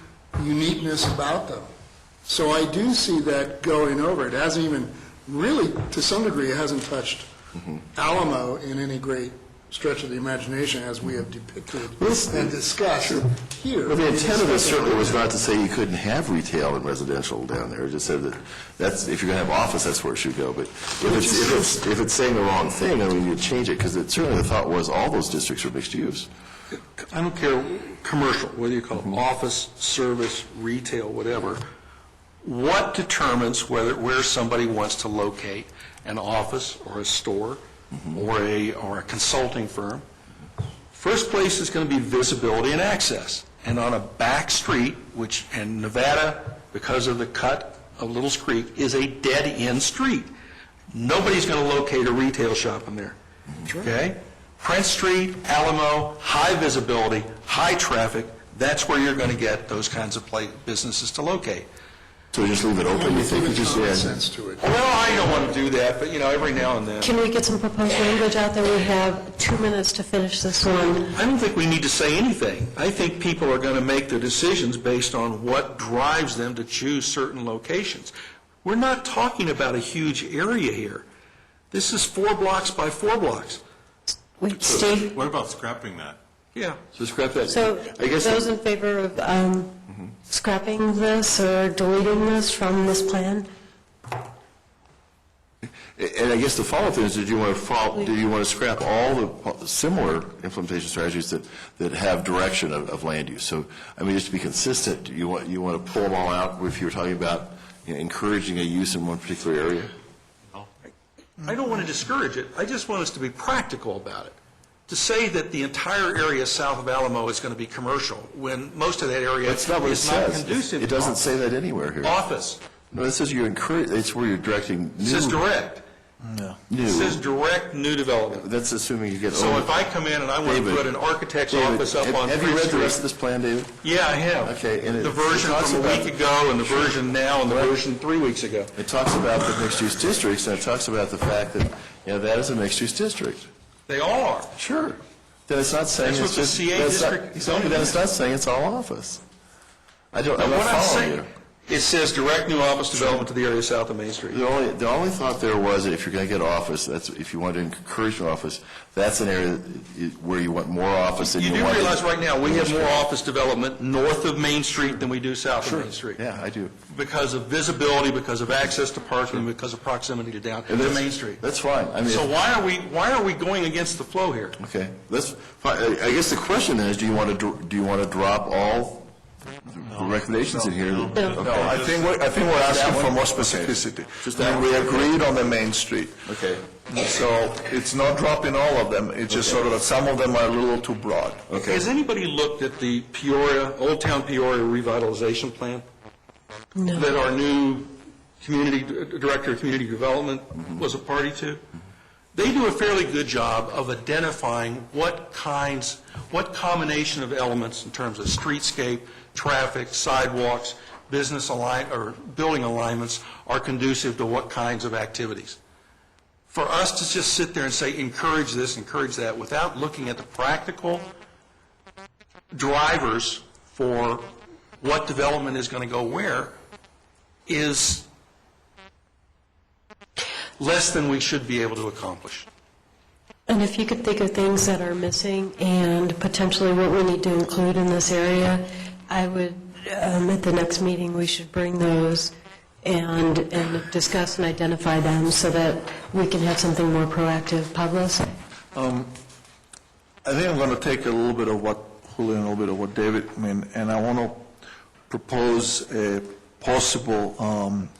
uniqueness about them. So I do see that going over. It hasn't even, really, to some degree, it hasn't touched Alamo in any great stretch of the imagination as we have depicted and discussed here. Well, the intent of this certainly was not to say you couldn't have retail and residential down there. It just said that if you're going to have office, that's where it should go. But if it's saying the wrong thing, then we need to change it, because certainly the thought was all those districts are mixed use. I don't care, commercial, whether you call it office, service, retail, whatever. What determines where somebody wants to locate an office or a store or a consulting firm? First place is going to be visibility and access. And on a back street, and Nevada, because of the cut of Little's Creek, is a dead-end street. Nobody's going to locate a retail shop in there. Okay? Prince Street, Alamo, high visibility, high traffic, that's where you're going to get those kinds of businesses to locate. So just leave it open, you think? Sense to it. Well, I don't want to do that, but, every now and then. Can we get some proposed language out there? We have 2 minutes to finish this one. I don't think we need to say anything. I think people are going to make their decisions based on what drives them to choose certain locations. We're not talking about a huge area here. This is 4 blocks by 4 blocks. Wait, Steve? What about scrapping that? Yeah. So scrap that. So those in favor of scrapping this or deleting this from this plan? And I guess the follow-up is, do you want to scrap all the similar implementation strategies that have direction of land use? So, I mean, just to be consistent, you want to pull them all out if you're talking about encouraging a use in one particular area? I don't want to discourage it. I just want us to be practical about it. To say that the entire area south of Alamo is going to be commercial, when most of that area That's not what it is not says. conducive to It doesn't say that anywhere here. office. No, it says it's where you're directing new. It says direct. No. It says direct new development. That's assuming you get. So if I come in and I want to David, put an architect's David, office up on have you Prince read the rest Street. of this plan, David? Yeah, I have. Okay, and the version it talks from a about- week ago and the version now and the version 3 weeks ago. It talks about the mixed-use districts, and it talks about the fact that, that is a mixed-use district. They all are. Sure. Then it's not saying That's it's what the just. CA that's not- district Exactly, then it's not saying it's all office. I'm not What I'm following saying, you. it says direct new office development to the area south of Main Street. The only thought there was that if you're going to get office, that's if you want to encourage an office, that's an area where you want more office than You you do want. realize right now we have more office development north of Main Street than we do south of Main Street. Yeah, I do. Because of visibility, because of access to parking, because of proximity to Main Street. That's fine. I mean, So why are we going against the flow here? okay, that's fine. I guess the question then is, do you want to drop all the recommendations in here? No, I think we're asking for more specificity. We agreed on the Main Street. Okay. So it's not dropping all of them, it's just sort of that some of them are a little too broad. Okay. Has anybody looked at the Old Town Peoria revitalization plan? No. That our new Director of Community Development was a party to? They do a fairly good job of identifying what combination of elements in terms of streetscape, traffic, sidewalks, business or building alignments are conducive to what kinds of activities. For us to just sit there and say, encourage this, encourage that, without looking at the practical drivers for what development is going to go where, is less than we should be able to accomplish. And if you could think of things that are missing and potentially what we need to include in this area, I would, at the next meeting, we should bring those and discuss and identify them so that we can have something more proactive. Pablo? I think I'm going to take a little bit of what Julio and a little bit of what David, and I want to propose a possible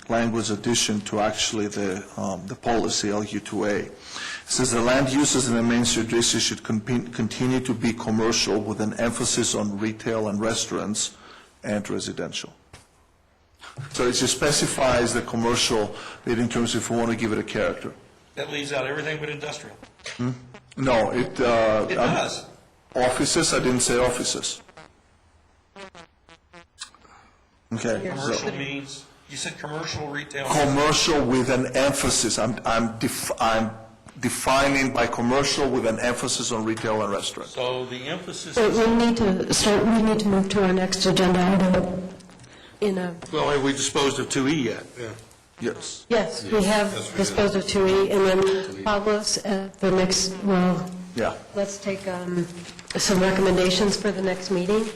language addition to actually the policy, LU2A. It says the land uses in the Main Street district should continue to be commercial with an emphasis on retail and restaurants and residential. So it just specifies the commercial bit in terms of if we want to give it a character. That leaves out everything but industrial. No, it does. Offices, I didn't say offices. Okay. Commercial means, you said commercial, retail. Commercial with an emphasis. I'm defining by commercial with an emphasis on retail and restaurant. So the emphasis So is, we need to move to our next agenda item in a... well, have we disposed of 2E yet? Yes. Yes, we have disposed of 2E, and then Pablo's, the next, well, Yeah. let's take some recommendations for the next meeting.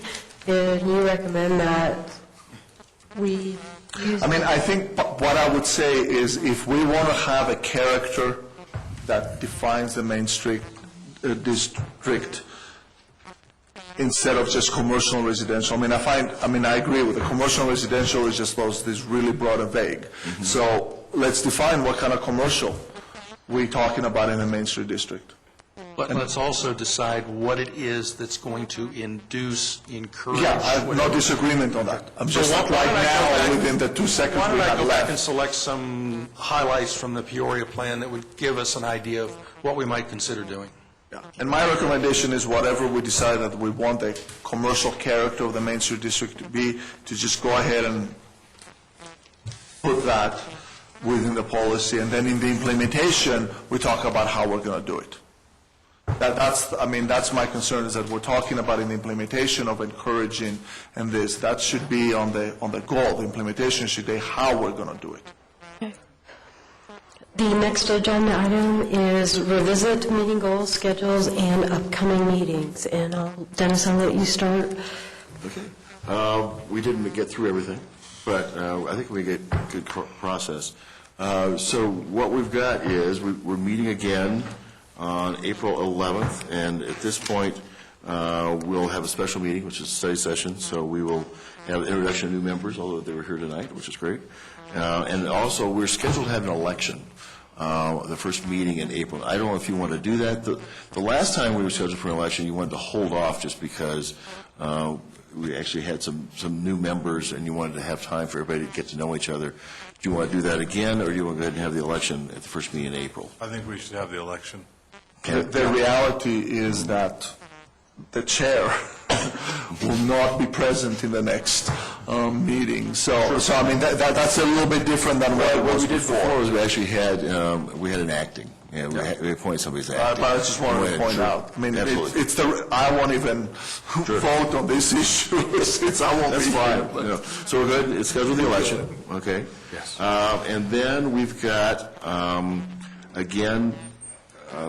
And you recommend that we use... I think what I would say is if we want to have a character that defines the Main Street district instead of just commercial and residential. I agree with the commercial and residential is just this really broad and vague. So let's define what kind of commercial we're talking about in the Main Street district. But let's also decide what it is that's going to encourage. Yeah, I have no disagreement on that. I'm So just why right don't I go now, back- within the 2 seconds Why we don't I have go back and left. select some highlights from the Peoria plan that would give us an idea of what we might consider doing? Yeah. And my recommendation is whatever we decide that we want the commercial character of the Main Street district to be, to just go ahead and put that within the policy. And then in the implementation, we talk about how we're going to do it. That's my concern, is that we're talking about in the implementation of encouraging and this. That should be on the goal. The implementation should be how we're going to do it. The next agenda item is revisit meeting goals, schedules, and upcoming meetings. And Dennis, I'll let you start. Okay. We didn't get through everything, but I think we get good process. So what we've got is we're meeting again on April 11th, and at this point, we'll have a special meeting, which is a study session, so we will have an introduction of new members, although they were here tonight, which is great. And also, we're scheduled to have an election, the first meeting in April. I don't know if you want to do that. The last time we were scheduled for an election, you wanted to hold off just because we actually had some new members, and you wanted to have time for everybody to get to know each other. Do you want to do that again, or do you want to go ahead and have the election at the first meeting in April? I think we should have the election. The reality is that the chair will not be present in the next meeting. So that's a little bit different than what it was we did before. before was we actually had, we had an acting. Yeah, we appointed somebody as acting. But I just wanted to point out, Absolutely. I won't even vote on this issue since I won't be That's here. fine. Yeah. So we're good, it's scheduled the election, okay? Yes. And then we've got, again,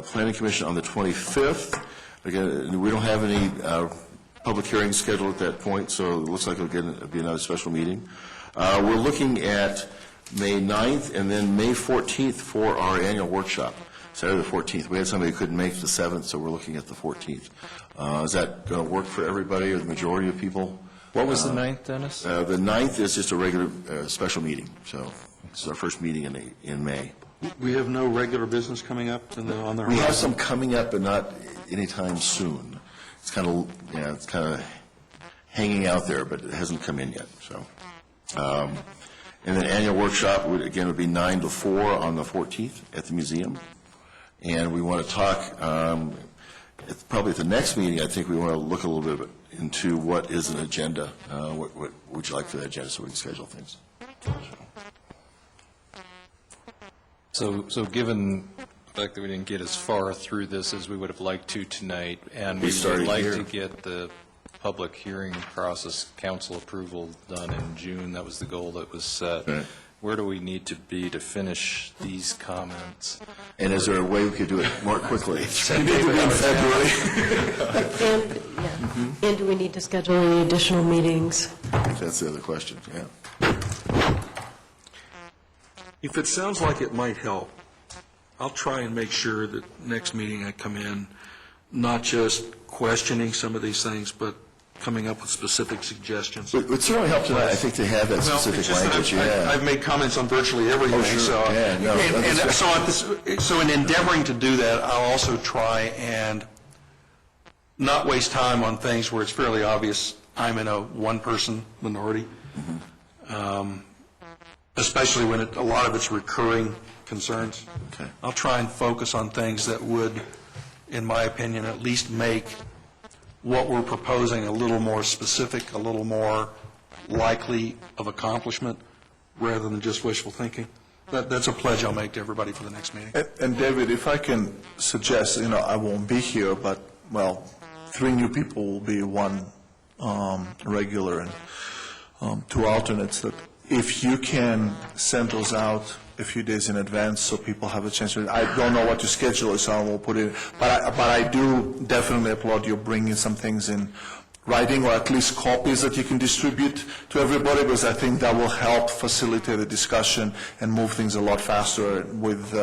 Planning Commission on the 25th. Again, we don't have any public hearings scheduled at that point, so it looks like it'll be another special meeting. We're looking at May 9th and then May 14th for our annual workshop, Saturday the 14th. We had somebody who couldn't make the 7th, so we're looking at the 14th. Is that going to work for everybody or the majority of people? What was the 9th, Dennis? The 9th is just a regular special meeting, so it's our first meeting in May. We have no regular business coming up on the horizon? We have some coming up, but not anytime soon. It's kind of hanging out there, but it hasn't come in yet. So, and then annual workshop would be 9 to 4 on the 14th at the museum, and we want to talk. Probably at the next meeting, I think we want to look a little bit into what is an agenda. What would you like for the agenda so we can schedule things? So given the fact that we didn't get as far through this as we would have liked to tonight, and We we started would like here. to get the public hearing process, council approval done in June, that was the goal that was set. Right. Where do we need to be to finish these comments? And is there a way we could do it more quickly? We need to be in February. And do we need to schedule any additional meetings? I think that's the other question, yeah. If it sounds like it might help, I'll try and make sure that next meeting I come in, not just questioning some of these things, but coming up with specific suggestions. It would certainly help tonight, I think, to have that Well, specific it's just that language, yeah. I've made comments on virtually everything, Oh, sure. so. Yeah, no, And that's so so in endeavoring to do that, I'll also try and not waste time on things where it's fairly obvious I'm in a one-person minority, especially when a lot of it's recurring concerns. Okay. I'll try and focus on things that would, in my opinion, at least make what we're proposing a little more specific, a little more likely of accomplishment, rather than just wishful thinking. That's a pledge I'll make to everybody for the next meeting. And David, if I can suggest, I won't be here, but, well, 3 new people will be 1 regular and 2 alternates, that if you can send those out a few days in advance so people have a chance to, I don't know what your schedule is, so I won't put it, but I do definitely applaud you bringing some things in writing, or at least copies that you can distribute to everybody, because I think that will help facilitate the discussion and move things a lot faster with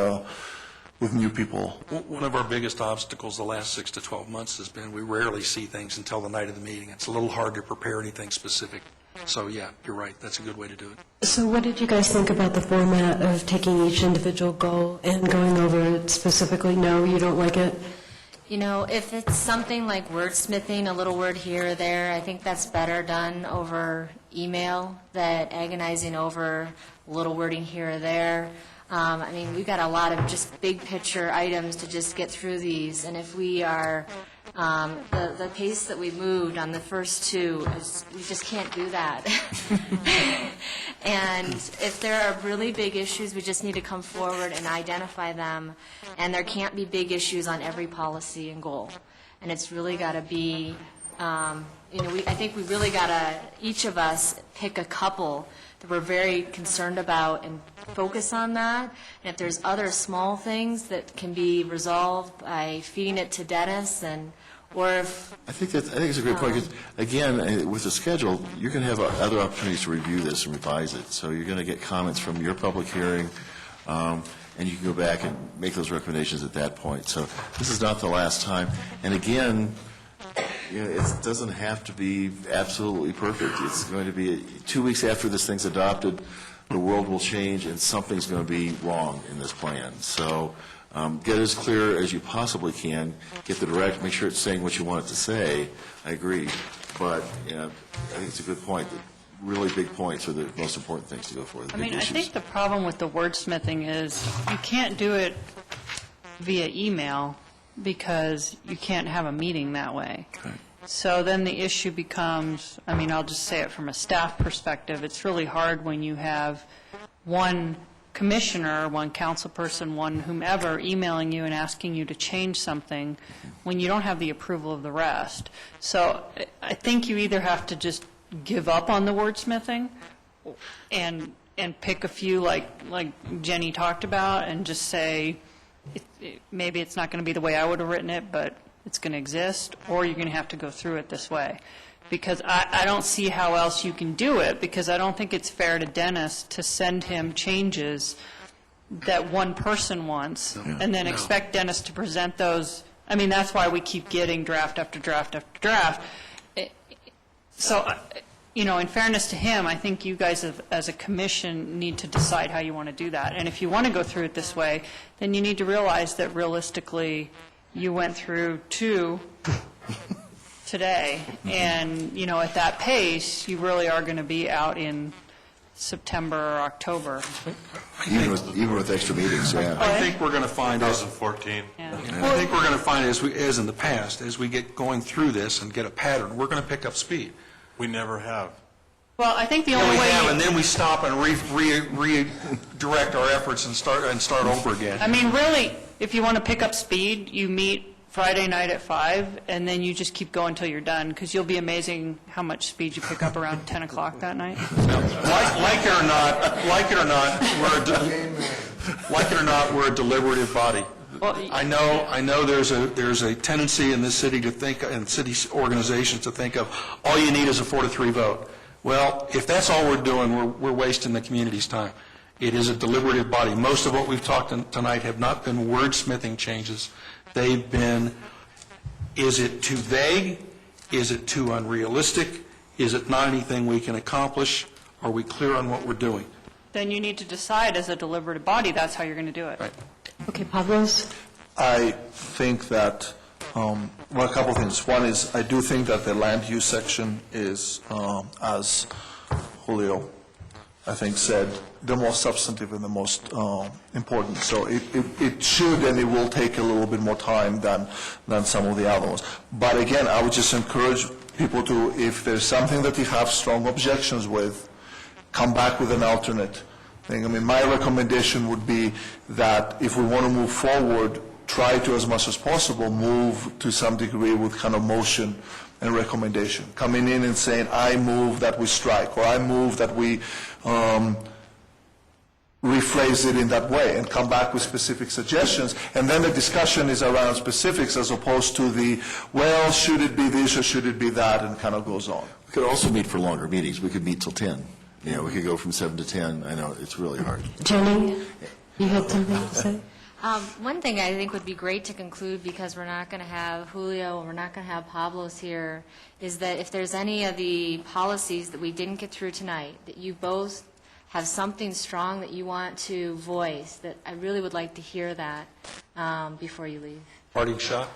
new people. One of our biggest obstacles the last 6 to 12 months has been we rarely see things until the night of the meeting. It's a little hard to prepare anything specific. So, yeah, you're right. That's a good way to do it. So what did you guys think about the format of taking each individual goal and going over it specifically? No, you don't like it? If it's something like wordsmithing, a little word here or there, I think that's better done over email than agonizing over a little wording here or there. We've got a lot of just big picture items to just get through these, and if we are, the pace that we moved on the first 2, we just can't do that. And if there are really big issues, we just need to come forward and identify them, and there can't be big issues on every policy and goal. And it's really got to be, I think we really got to, each of us, pick a couple that we're very concerned about and focus on that. And if there's other small things that can be resolved by feeding it to Dennis, or if... I think it's a great point, 'cause, again, with the schedule, you're going to have other opportunities to review this and revise it. So you're going to get comments from your public hearing, and you can go back and make those recommendations at that point. So this is not the last time. And again, it doesn't have to be absolutely perfect. It's going to be 2 weeks after this thing's adopted, the world will change, and something's going to be wrong in this plan. So get as clear as you possibly can, get the direct, make sure it's saying what you want it to say. I agree. But I think it's a good point that really big points are the most important things to go for, the big issues. I think the problem with the wordsmithing is you can't do it via email because you can't have a meeting that way. Okay. So then the issue becomes, I'll just say it from a staff perspective, it's really hard when you have one commissioner, one council person, one whomever emailing you and asking you to change something when you don't have the approval of the rest. So I think you either have to just give up on the wordsmithing and pick a few like Jenny talked about and just say, maybe it's not going to be the way I would have written it, but it's going to exist, or you're going to have to go through it this way. Because I don't see how else you can do it, because I don't think it's fair to Dennis to send him changes that one person wants, and then expect Dennis to present those. That's why we keep getting draft after draft after draft. So, in fairness to him, I think you guys as a commission need to decide how you want to do that. And if you want to go through it this way, then you need to realize that realistically you went through 2 today. And, at that pace, you really are going to be out in September or October. Even with extra meetings, yeah. I think we're going to find out. 2014. Yeah. Yeah. And I think we're going to find, as in the past, as we get going through this and get a pattern, we're going to pick up speed. We never have. Well, I think the And only we way... have, and then we stop and redirect our efforts and start over again. I mean, really, if you want to pick up speed, you meet Friday night at 5, and then you just keep going until you're done, because you'll be amazing how much speed you pick up around 10 o'clock that night. Like it or not, we're a deliberative body. Well, I know there's a tendency in this city to think, and city organizations to think of, all you need is a 4-3 vote. Well, if that's all we're doing, we're wasting the community's time. It is a deliberative body. Most of what we've talked tonight have not been wordsmithing changes. They've been, is it too vague? Is it too unrealistic? Is it not anything we can accomplish? Are we clear on what we're doing? then you need to decide as a deliberative body, that's how you're going to do it. Right. Okay, Pavlos? I think that, well, a couple of things. One is, I do think that the land use section is, as Julio, I think, said, the most substantive and the most important. So it should and it will take a little bit more time than some of the other ones. But again, I would just encourage people to, if there's something that you have strong objections with, come back with an alternate thing. I mean, my recommendation would be that if we want to move forward, try to, as much as possible, move to some degree with kind of motion and recommendation. Coming in and saying, I move that we strike, or I move that we rephrase it in that way, and come back with specific suggestions. And then the discussion is around specifics as opposed to the, well, should it be this or should it be that, and kind of goes on. We could also meet for longer meetings. We could meet till 10. You know, we could go from 7 to 10. I know, it's really hard. Jenny, you had something to say? One thing I think would be great to conclude, because we're not going to have Julio and we're not going to have Pablos here, is that if there's any of the policies that we didn't get through tonight, that you both have something strong that you want to voice, that I really would like to hear that before you leave. Parting shot?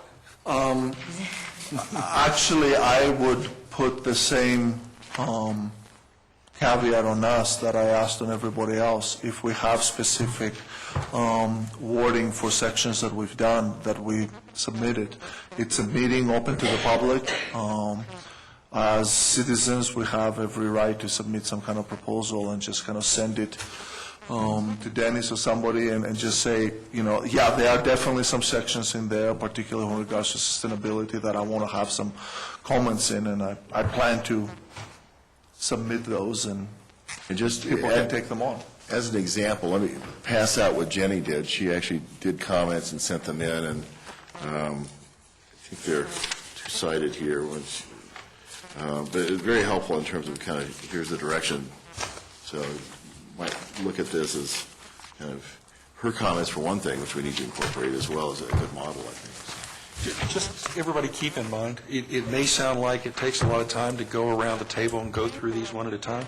Actually, I would put the same caveat on us that I asked on everybody else. If we have specific wording for sections that we've done, that we submitted, it's a meeting open to the public. As citizens, we have every right to submit some kind of proposal and just kind of send it to Dennis or somebody and just say, you know, yeah, there are definitely some sections in there, particularly in regards to sustainability, that I want to have some comments in, and I plan to submit those, and just people can take them on. As an example, let me pass out what Jenny did. She actually did comments and sent them in, and I think they're two-sided here. But it's very helpful in terms of kind of, here's the direction. So you might look at this as kind of her comments for one thing, which we need to incorporate as well as a good model, I think. Just everybody keep in mind, it may sound like it takes a lot of time to go around the table and go through these one at a time.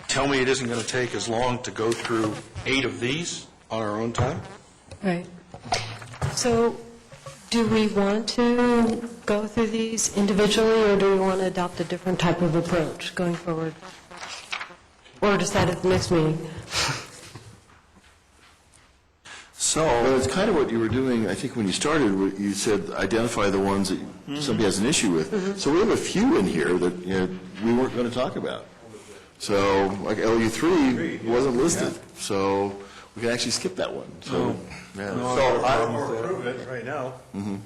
Tell me it isn't going to take as long to go through 8 of these on our own time. Right. So do we want to go through these individually, or do we want to adopt a different type of approach going forward? Or decide at the next meeting? Well, it's kind of what you were doing, I think, when you started. You said identify the ones that somebody has an issue with. So we have a few in here that, you know, we weren't going to talk about. So, like LU3 wasn't listed, so we can actually skip that one. So, yeah. So I will approve it right now.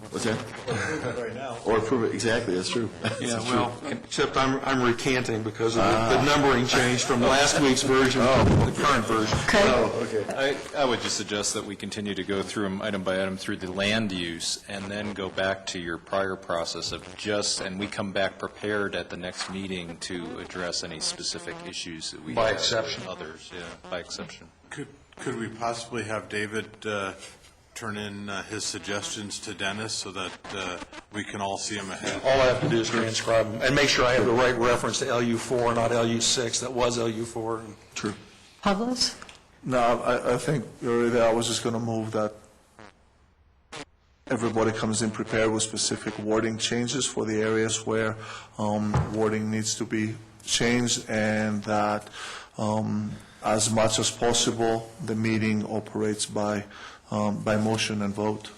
What's that? Approve it right now. Or approve it, exactly, that's true. Yeah, well, except I'm recanting because of the numbering change from last week's version to the current version. Okay. I would just suggest that we continue to go through them item by item through the land use, and then go back to your prior process of and we come back prepared at the next meeting to address any specific issues that we By have. exception. Others, yeah, by exception. Could we possibly have David turn in his suggestions to Dennis so that we can all see them ahead? All I have to do is transcribe them and make sure I have the right reference to LU4, not LU6. That was LU4. True. Pavlos? No, I think really I was just going to move that everybody comes in prepared with specific wording changes for the areas where wording needs to be changed, and that as much as possible, the meeting operates by motion and vote.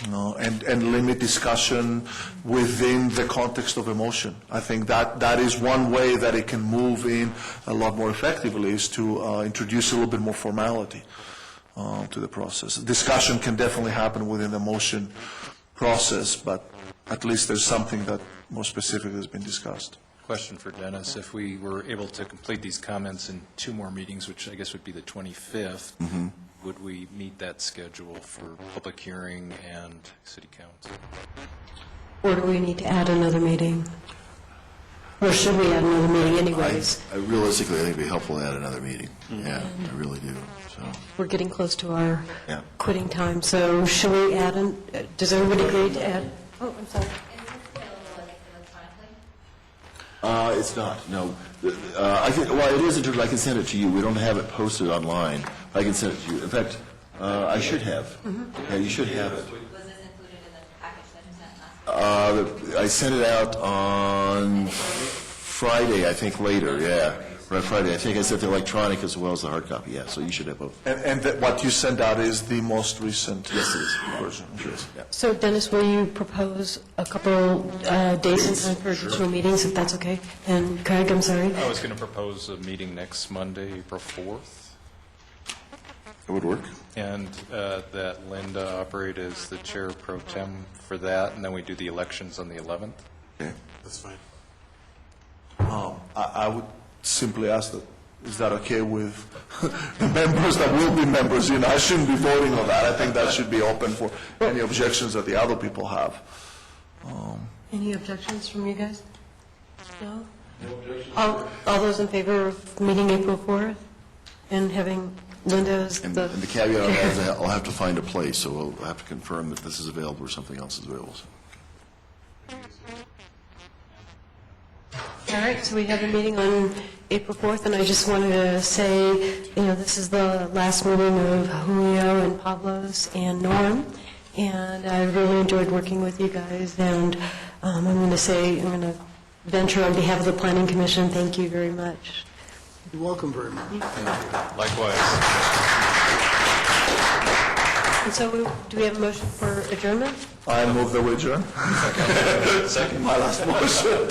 and limit discussion within the context of emotion. I think that is one way that it can move in a lot more effectively, is to introduce a little bit more formality to the process. Discussion can definitely happen within the motion process, but at least there's something that more specific has been discussed. Question for Dennis. If we were able to complete these comments in 2 more meetings, which I guess would be the 25th, would we meet that schedule for public hearing and city council? Or do we need to add another meeting? Or should we add another meeting anyways? Realistically, I think it'd be helpful to add another meeting. Yeah, I really do, so. We're getting close to our Yeah. quitting time, so should we add, does everybody agree to add? Oh, I'm sorry. It's not, no. I think, well, it is, I can send it to you. We don't have it posted online. I can send it to you. In fact, I should have. Yeah, you should have it. Was this included in the package that you sent last week? I sent it out on Friday, I think, later, yeah. Right, Friday. I think I sent the electronic as well as the hard copy, yeah, so you should have both. And what you sent out is the most recent Yes, it is. version. Sure is, yeah. So Dennis, will you propose a couple days and time for additional meetings, if that's okay? And Craig, I'm sorry? I was going to propose a meeting next Monday, April 4th, It would work. and that Linda operate as the chair pro tem for that, and then we do the elections on the 11th. Okay. That's fine. I would simply ask that, is that okay with the members that will be members? You know, I shouldn't be voting on that. I think that should be open for any objections that the other people have. Any objections from you guys? No? All those in favor of meeting April 4th and having Linda as And the... the caveat on that is that I'll have to find a place, so we'll have to confirm that this is available or something else is available. All right, so we have a meeting on April 4th, and I just wanted to say, this is the last meeting of Julio and Pablo's and Norm, and I really enjoyed working with you guys, and I'm going to venture on behalf of the Planning Commission, thank you very much. You're welcome very much. Likewise. And so do we have a motion for adjournment? I move that we adjourn. Second. My last motion.